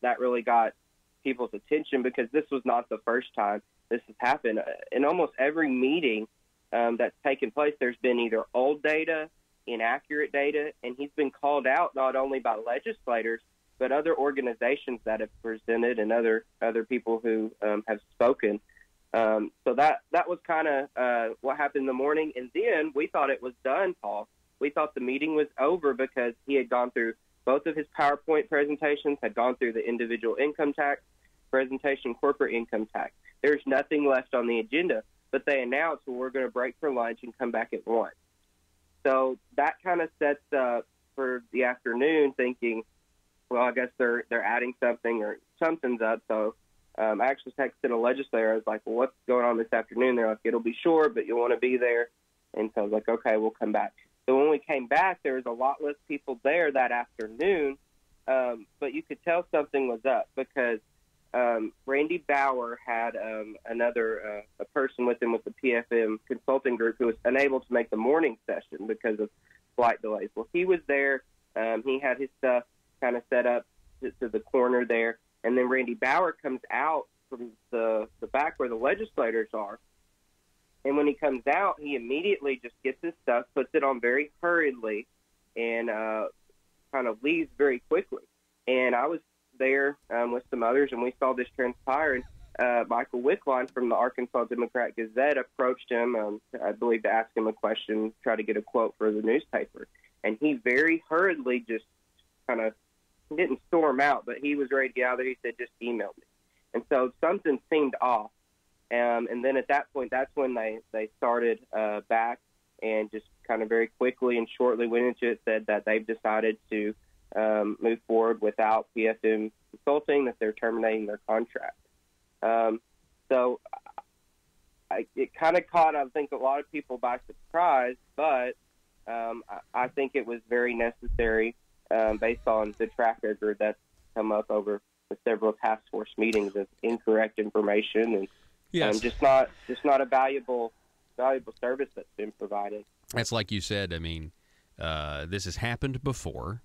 that really got people's attention because this was not the first time this has happened. In almost every meeting that's taken place, there's been either old data, inaccurate data, and he's been called out not only by legislators, but other organizations that have presented and other people who have spoken. So that was kind of what happened in the morning. And then we thought it was done, Paul. We thought the meeting was over because he had gone through both of his PowerPoint presentations, had gone through the individual income tax presentation, corporate income tax. There's nothing left on the agenda, but they announced, well, we're going to break for lunch and come back at 1. So that kind of sets up for the afternoon thinking, well, I guess they're adding something or something's up. So I actually texted a legislator. I was like, well, what's going on this afternoon? They're like, it'll be short, but you'll want to be there. And so I was like, okay, we'll come back. So when we came back, there was a lot less people there that afternoon, but you could tell something was up because Randy Bauer had another a person with him with the PFM consulting group who was unable to make the morning session because of flight delays. Well, he was there. He had his stuff kind of set up to the corner there, and then Randy Bauer comes out from the back where the legislators are. And when he comes out, he immediately just gets his stuff, puts it on very hurriedly, and kind of leaves very quickly. And I was there with some others, and we saw this transpire. And Michael Wickline from the Arkansas Democrat Gazette approached him, I believe, to ask him a question, try to get a quote for the newspaper. And he very hurriedly just kind of didn't storm out, but he was ready to get out of there. He said, just email me. And so something seemed off. And then at that point, that's when they started back and just kind of very quickly and shortly went into it, said that they've decided to move forward without PFM Consulting, that they're terminating their contract. So it kind of caught, I think, a lot of people by surprise, but I think it was very necessary based on the track record that's come up over the several task force meetings of incorrect information and yes. Just not a valuable service that's been provided. That's like you said. I mean, this has happened before.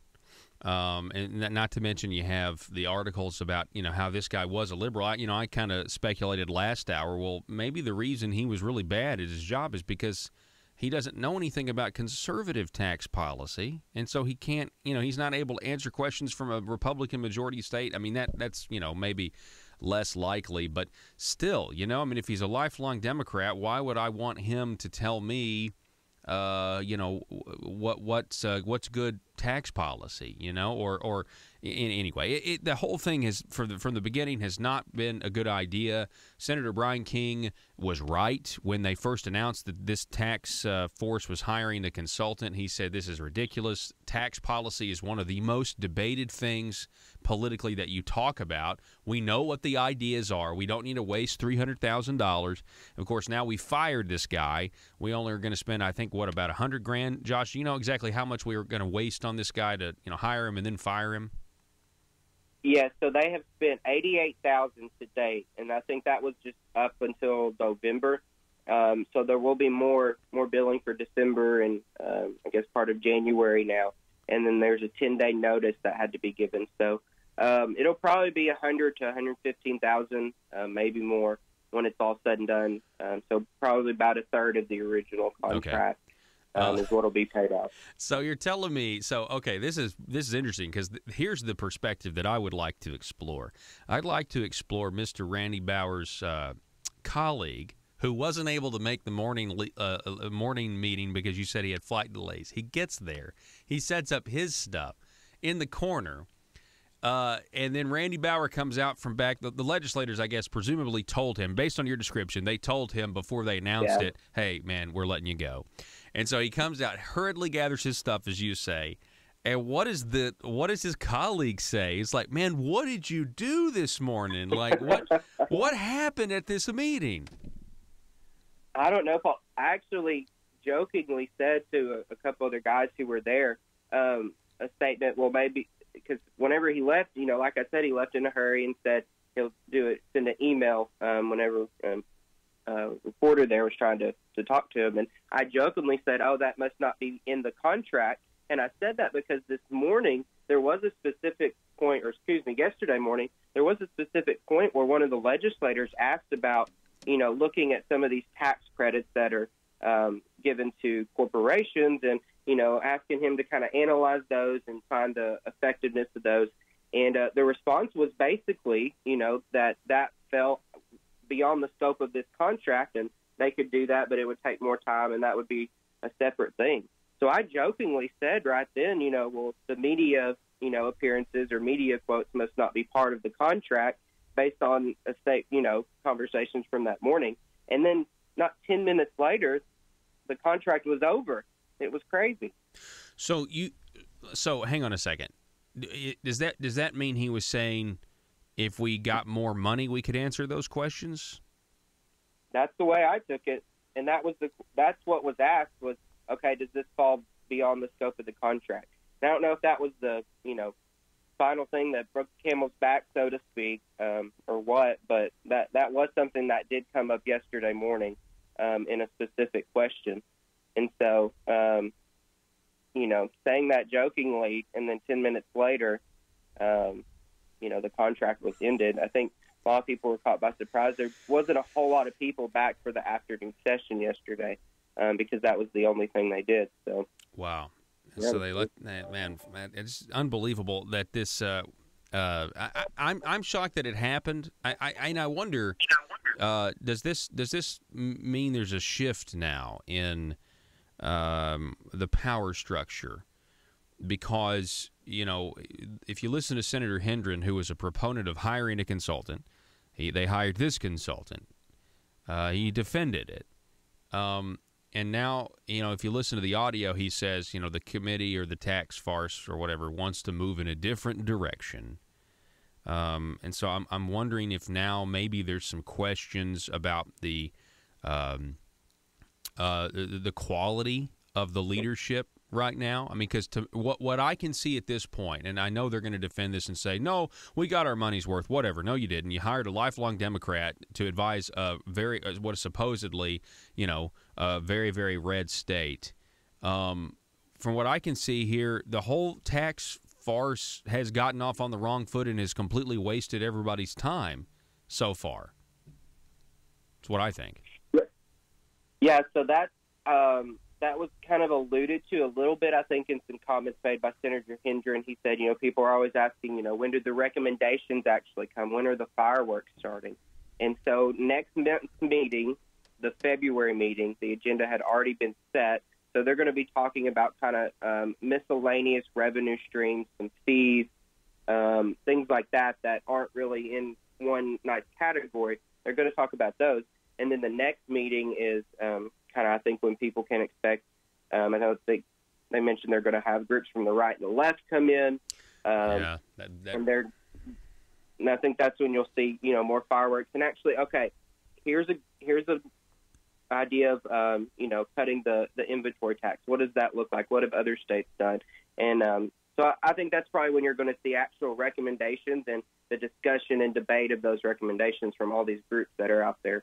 And not to mention you have the articles about, how this guy was a liberal. I kind of speculated last hour, well, maybe the reason he was really bad at his job is because he doesn't know anything about conservative tax policy, and so he can't, he's not able to answer questions from a Republican majority state. I mean, that's maybe less likely, but still, if he's a lifelong Democrat, why would I want him to tell me what's good tax policy, or anyway, the whole thing has from the beginning has not been a good idea. Senator Brian King was right when they first announced that this tax force was hiring the consultant. He said this is ridiculous. Tax policy is one of the most debated things politically that you talk about. We know what the ideas are. We don't need to waste $300,000. Of course, now we fired this guy. We only are going to spend, I think, about $100,000. Josh, you know exactly how much we were going to waste on this guy to hire him and then fire him? Yeah, so they have spent $88,000 to date, and I think that was just up until November. So there will be more billing for December and I guess part of January now, and then there's a 10-day notice that had to be given. So it'll probably be $100,000 to $115,000, maybe more when it's all said and done. So probably about a third of the original contract. Okay. Is what will be paid out. So you're telling me, okay, this is interesting because here's the perspective that I would like to explore. I'd like to explore Mr. Randy Bauer's colleague who wasn't able to make the morning meeting because you said he had flight delays. He gets there. He sets up his stuff in the corner. And then Randy Bauer comes out from back. The legislators, I guess, presumably told him, based on your description, they told him before they announced it, hey, man, we're letting you go. And so he comes out, hurriedly gathers his stuff, as you say. And what does his colleague say? It's like, man, what did you do this morning? Like, what happened at this meeting? I don't know if I actually jokingly said to a couple other guys who were there a statement, well, maybe because whenever he left, like I said, he left in a hurry and said he'll send an email whenever reporter there was trying to talk to him. And I jokingly said, oh, that must not be in the contract. And I said that because this morning there was a specific point, yesterday morning, there was a specific point where one of the legislators asked about, looking at some of these tax credits that are given to corporations and, asking him to kind of analyze those and find the effectiveness of those. And the response was basically, that fell beyond the scope of this contract and they could do that, but it would take more time and that would be a separate thing. So I jokingly said right then, well, the media, appearances or media quotes must not be part of the contract based on a state, conversations from that morning. And then not 10 minutes later, the contract was over. It was crazy. So hang on a second. Does that mean he was saying if we got more money, we could answer those questions? That's the way I took it. And that's what was asked was, okay, does this fall beyond the scope of the contract? And I don't know if that was the, final thing that broke the camel's back, so to speak, or what, but that was something that did come up yesterday morning in a specific question. And so, saying that jokingly and then 10 minutes later, the contract was ended, I think a lot of people were caught by surprise. There wasn't a whole lot of people back for the afternoon session yesterday. Because that was the only thing they did. So wow, so they let man, it's unbelievable that this. I'm shocked that it happened. I wonder, does this mean there's a shift now in the power structure? Because if you listen to Senator Hendren, who was a proponent of hiring a consultant, they hired this consultant. He defended it. And now, if you listen to the audio, he says, the committee or the tax farce or whatever wants to move in a different direction. And so I'm wondering if now maybe there's some questions about the quality of the leadership right now. I mean, because what I can see at this point, and I know they're going to defend this and say, no, we got our money's worth, whatever. No, you didn't. You hired a lifelong Democrat to advise what is supposedly, a very, very red state. From what I can see here, the whole tax farce has gotten off on the wrong foot and has completely wasted everybody's time so far. That's what I think. Yeah, so that was kind of alluded to a little bit, I think, in some comments made by Senator Hendren. He said, people are always asking, when do the recommendations actually come? When are the fireworks starting? And so next month's meeting, the February meeting, the agenda had already been set. So they're going to be talking about kind of miscellaneous revenue streams, some fees, things like that aren't really in one nice category. They're going to talk about those. And then the next meeting is kind of, I think, when people can expect. I know they mentioned they're going to have groups from the right and the left come in. And I think that's when you'll see, more fireworks. And actually, okay, here's a idea of, cutting the inventory tax. What does that look like? What have other states done? And so I think that's probably when you're going to see actual recommendations and the discussion and debate of those recommendations from all these groups that are out there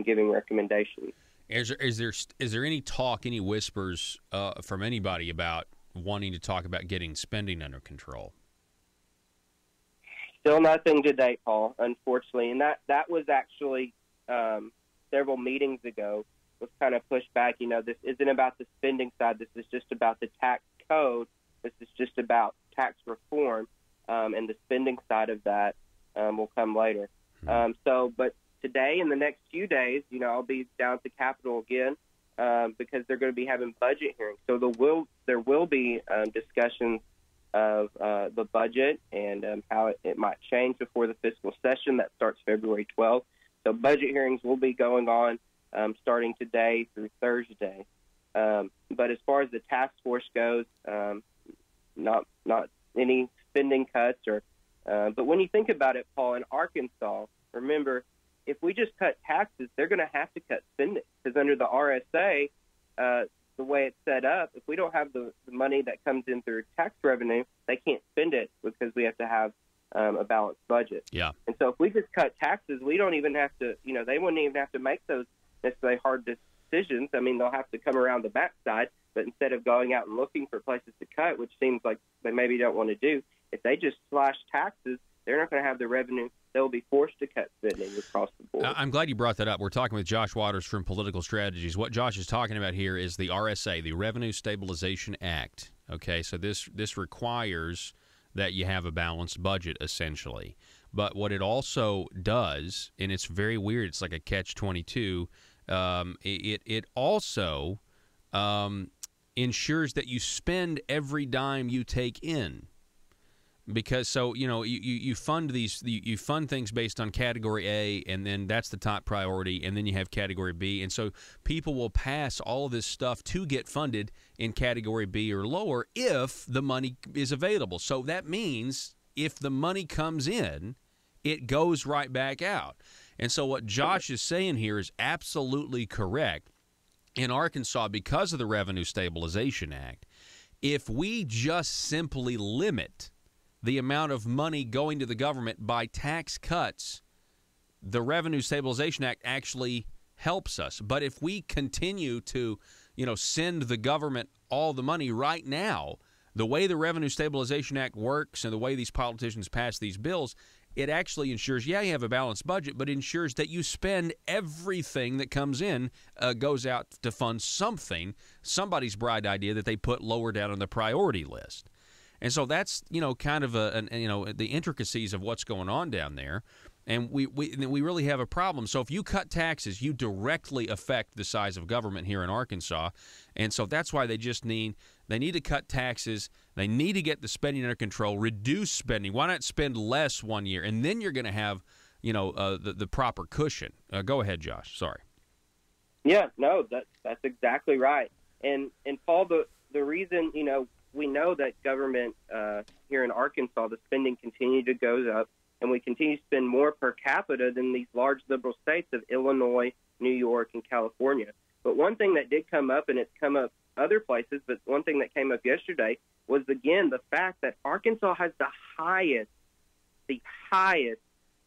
giving recommendations. Is there any talk, any whispers from anybody about wanting to talk about getting spending under control? Still nothing to date, Paul, unfortunately. And that was actually several meetings ago was kind of pushed back. This isn't about the spending side. This is just about the tax code. This is just about tax reform, and the spending side of that will come later. But today and the next few days, I'll be down at the Capitol again because they're going to be having budget hearings. So there will be discussions of the budget and how it might change before the fiscal session that starts February 12th. So budget hearings will be going on starting today through Thursday. But as far as the task force goes, not any spending cuts but when you think about it, Paul, in Arkansas, remember, if we just cut taxes, they're going to have to cut spending because under the RSA, the way it's set up, if we don't have the money that comes in through tax revenue, they can't spend it because we have to have a balanced budget. Yeah. And so if we just cut taxes, we don't even have to, they wouldn't even have to make those necessarily hard decisions. I mean, they'll have to come around the backside, but instead of going out and looking for places to cut, which seems like they maybe don't want to do, if they just slash taxes, they're not going to have the revenue. They'll be forced to cut spending across the board. I'm glad you brought that up. We're talking with Josh Waters from Political Strategies. What Josh is talking about here is the RSA, the Revenue Stabilization Act. Okay, so this requires that you have a balanced budget, essentially. But what it also does, and it's very weird, it's like a catch-22, it also ensures that you spend every dime you take in. Because you fund you fund things based on category A, and then that's the top priority, and then you have category B, and so people will pass all of this stuff to get funded in category B or lower if the money is available. So that means if the money comes in, it goes right back out. And so what Josh is saying here is absolutely correct. In Arkansas, because of the Revenue Stabilization Act, if we just simply limit the amount of money going to the government by tax cuts, the Revenue Stabilization Act actually helps us. But if we continue to, send the government all the money right now, the way the Revenue Stabilization Act works and the way these politicians pass these bills, it actually ensures, you have a balanced budget, but ensures that you spend everything that comes in, goes out to fund somebody's bright idea that they put lower down on the priority list. And so that's, kind of the intricacies of what's going on down there. And we really have a problem. So if you cut taxes, you directly affect the size of government here in Arkansas. And so that's why they need to cut taxes. They need to get the spending under control, reduce spending. Why not spend less one year? And then you're going to have, the proper cushion. Go ahead, Josh. Sorry. Yeah, no, that's exactly right. And Paul, the reason, we know that government here in Arkansas, the spending continued to go up, and we continue to spend more per capita than these large liberal states of Illinois, New York, and California. But one thing that did come up, and it's come up other places, but one thing that came up yesterday was, again, the fact that Arkansas has the highest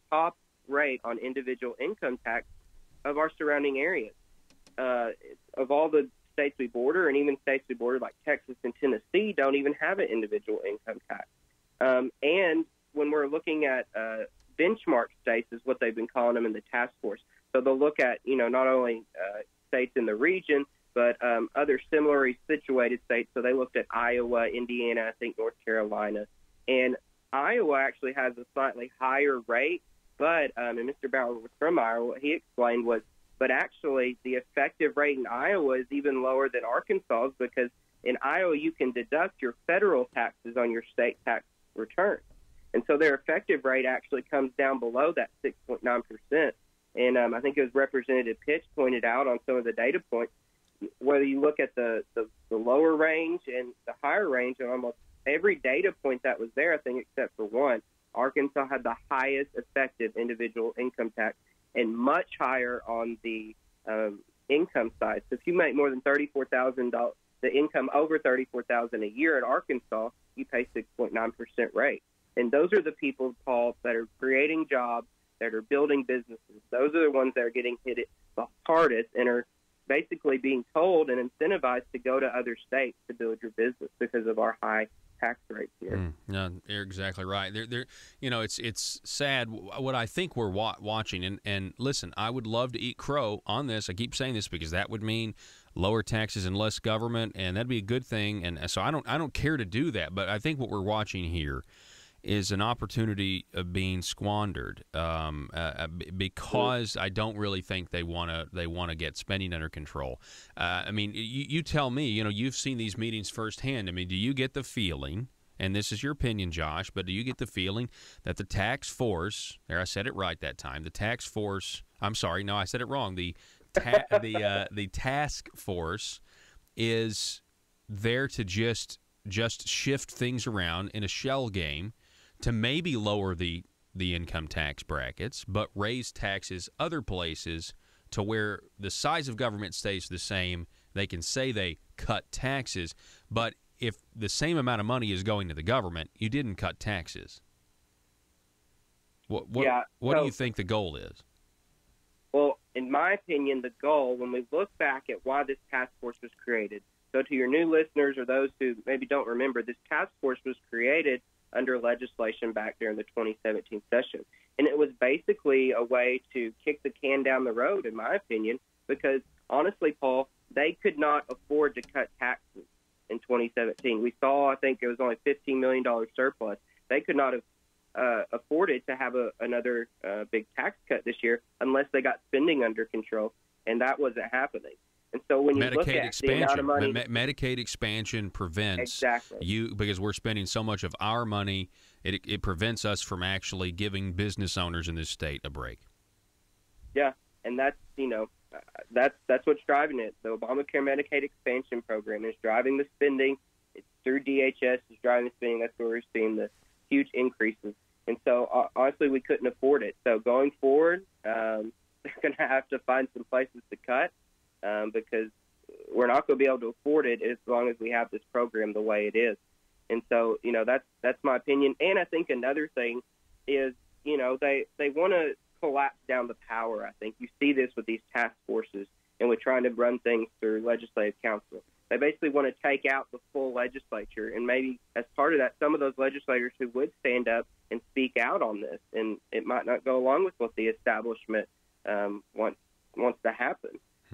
top rate on individual income tax of our surrounding areas. Of all the states we border, and even states we border like Texas and Tennessee don't even have an individual income tax. And when we're looking at benchmark states is what they've been calling them in the task force. So they'll look at, not only states in the region, but other similarly situated states. So they looked at Iowa, Indiana, I think North Carolina. And Iowa actually has a slightly higher rate, but, and Mr. Bauer was from Iowa, what he explained was, but actually the effective rate in Iowa is even lower than Arkansas's, because in Iowa you can deduct your federal taxes on your state tax return. And so their effective rate actually comes down below that 6.9%. And I think it was Representative Pitch pointed out on some of the data points, whether you look at the lower range and the higher range, on almost every data point that was there, I think except for one, Arkansas had the highest effective individual income tax, and much higher on the income side. So if you make more than $34,000, the income over $34,000 a year in Arkansas, you pay 6.9% rate. And those are the people, Paul, that are creating jobs, that are building businesses. Those are the ones that are getting hit the hardest and are basically being told and incentivized to go to other states to build your business because of our high tax rates here. No, you're exactly right. It's sad. What I think we're watching, and listen, I would love to eat crow on this. I keep saying this because that would mean lower taxes and less government, and that'd be a good thing. And so I don't care to do that. But I think what we're watching here is an opportunity of being squandered because I don't really think they want to get spending under control. I mean, you tell me, you've seen these meetings firsthand. I mean, do you get the feeling, and this is your opinion, Josh, but do you get the feeling that the tax force, there I said it right that time, the tax force, I'm sorry, no, I said it wrong, the task force is there to just shift things around in a shell game to maybe lower the income tax brackets, but raise taxes other places to where the size of government stays the same. They can say they cut taxes, but if the same amount of money is going to the government, you didn't cut taxes. What do you think the goal is? Well, in my opinion, the goal, when we look back at why this task force was created, so to your new listeners or those who maybe don't remember, this task force was created under legislation back during the 2017 session. And it was basically a way to kick the can down the road, in my opinion, because honestly, Paul, they could not afford to cut taxes in 2017. We saw, I think it was only $15 million surplus. They could not have afforded to have another big tax cut this year unless they got spending under control, and that wasn't happening. And so when you look at the amount of money, Medicaid expansion prevents you, because we're spending so much of our money, it prevents us from actually giving business owners in this state a break. Yeah, and that's that's what's driving it. The Obamacare Medicaid expansion program is driving the spending. It's through DHS is driving the spending. That's where we're seeing the huge increases. And so honestly, we couldn't afford it. So going forward, they're going to have to find some places to cut. Because we're not going to be able to afford it as long as we have this program the way it is. And so, that's my opinion. And I think another thing is, they want to collapse down the power. I think you see this with these task forces and with trying to run things through legislative council. They basically want to take out the full legislature. And maybe as part of that, some of those legislators who would stand up and speak out on this, and it might not go along with what the establishment wants to happen.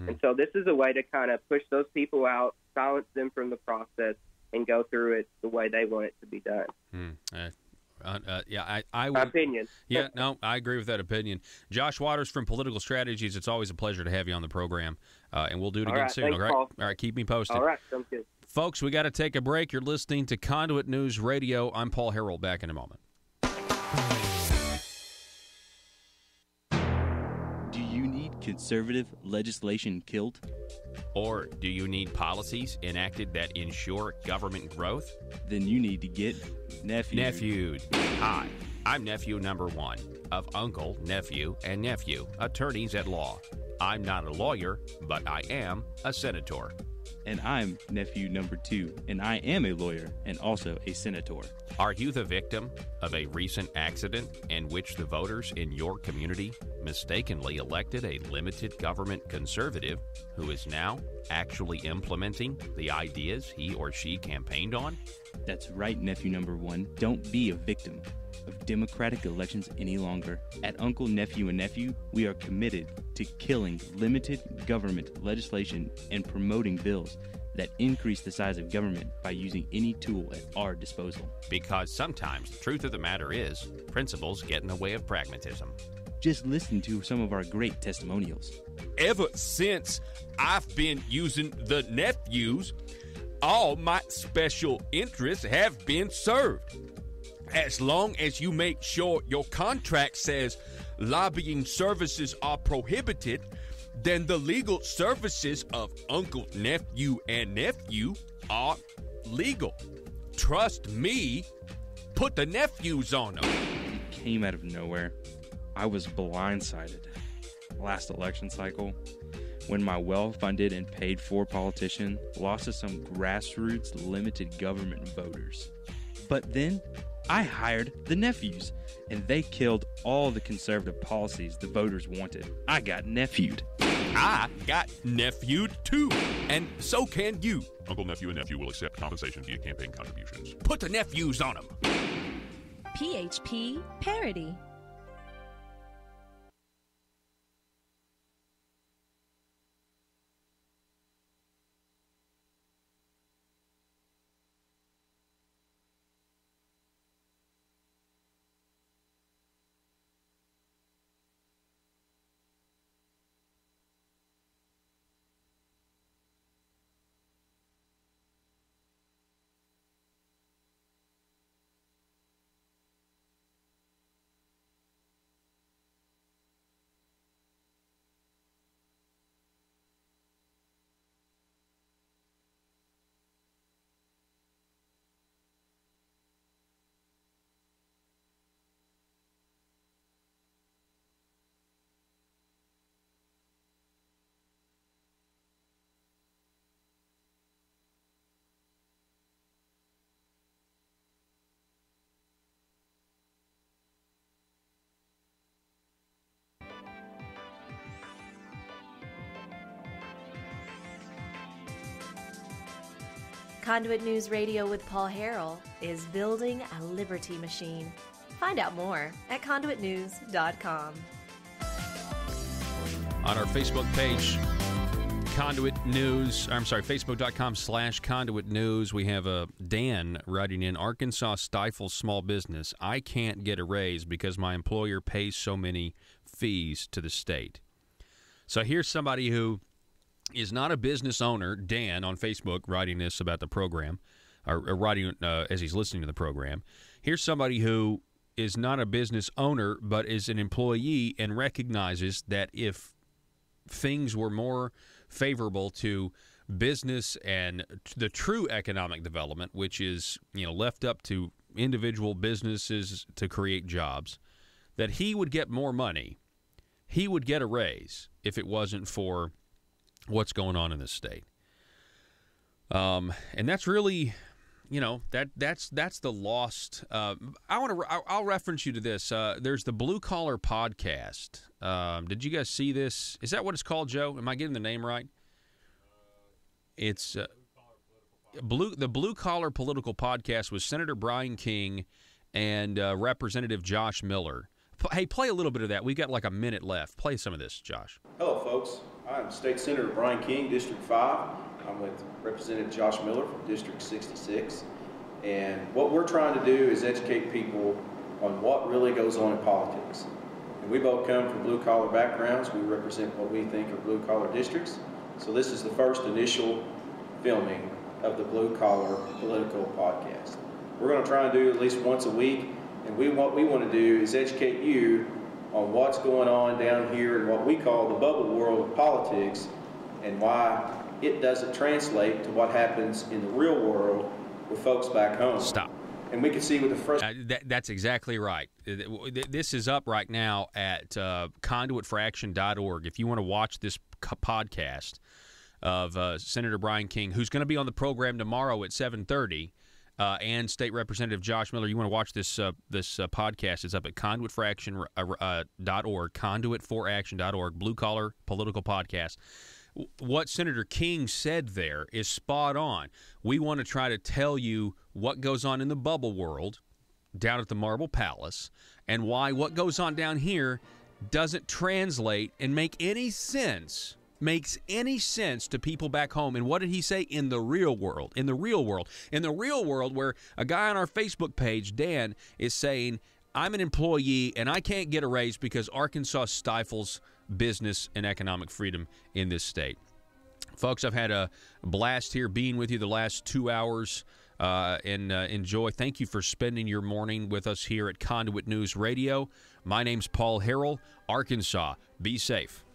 And so this is a way to kind of push those people out, silence them from the process, and go through it the way they want it to be done. I would, my opinion. Yeah, no, I agree with that opinion. Josh Waters from Political Strategies, it's always a pleasure to have you on the program, and we'll do it again soon. Thanks, all right, Paul. All right, keep me posted. All right, sounds good. Folks, we got to take a break. You're listening to Conduit News Radio. I'm Paul Harrell. Back in a moment. Conservative legislation killed? Or do you need policies enacted that ensure government growth? Then you need to get Nephewed. Hi, I'm nephew number 1 of uncle, nephew, and nephew, attorneys at law. I'm not a lawyer, but I am a senator. And I'm nephew number 2, and I am a lawyer and also a senator. Are you the victim of a recent accident in which the voters in your community mistakenly elected a limited government conservative who is now actually implementing the ideas he or she campaigned on? That's right, nephew number 1. Don't be a victim of democratic elections any longer. At Uncle, Nephew, and Nephew, we are committed to killing limited government legislation and promoting bills that increase the size of government by using any tool at our disposal. Because sometimes the truth of the matter is, principles get in the way of pragmatism. Just listen to some of our great testimonials. Ever since I've been using the nephews, all my special interests have been served. As long as you make sure your contract says lobbying services are prohibited, then the legal services of uncle, nephew, and nephew are legal. Trust me, put the nephews on them. It came out of nowhere. I was blindsided last election cycle when my well-funded and paid-for politician lost to some grassroots limited government voters. But then I hired the nephews, and they killed all the conservative policies the voters wanted. I got nephewed. I got nephewed too, and so can you. Uncle, nephew, and nephew will accept compensation via campaign contributions. Put the nephews on them. PHP Parody. Conduit News Radio with Paul Harrell is building a liberty machine. Find out more at conduitnews.com. On our Facebook page, Facebook.com/Conduit News, we have Dan writing in, Arkansas stifles small business. I can't get a raise because my employer pays so many fees to the state. So here's somebody who is not a business owner, Dan, on Facebook, writing this about the program, or writing as he's listening to the program. Here's somebody who is not a business owner but is an employee and recognizes that if things were more favorable to business and the true economic development, which is, left up to individual businesses to create jobs, that he would get more money. He would get a raise if it wasn't for what's going on in this state. And that's really, that's the lost. I'll reference you to this. There's the Blue Collar Podcast. Did you guys see this? Is that what it's called, Joe? Am I getting the name right? It's the Blue Collar Political Podcast with Senator Brian King and Representative Josh Miller. Hey, play a little bit of that. We've got like a minute left. Play some of this, Josh. Hello, folks. I'm State Senator Brian King, District 5. I'm with Representative Josh Miller from District 66. And what we're trying to do is educate people on what really goes on in politics. And we both come from blue-collar backgrounds. We represent what we think are blue-collar districts. So this is the first initial filming of the Blue Collar Political Podcast. We're going to try and do at least once a week. And what we want to do is educate you on what's going on down here in what we call the bubble world of politics and why it doesn't translate to what happens in the real world with folks back home. Stop. And we can see with the first... That's exactly right. This is up right now at conduitforaction.org. If you want to watch this podcast of Senator Brian King, who's going to be on the program tomorrow at 7:30, and State Representative Josh Miller, you want to watch this podcast, it's up at conduitforaction.org, conduitforaction.org, Blue Collar Political Podcast. What Senator King said there is spot on. We want to try to tell you what goes on in the bubble world down at the Marble Palace and why what goes on down here doesn't translate and makes any sense to people back home. And what did he say? In the real world. In the real world, where a guy on our Facebook page, Dan, is saying, I'm an employee and I can't get a raise because Arkansas stifles business and economic freedom in this state. Folks, I've had a blast here being with you the last 2 hours, and enjoy. Thank you for spending your morning with us here at Conduit News Radio. My name's Paul Harrell, Arkansas. Be safe.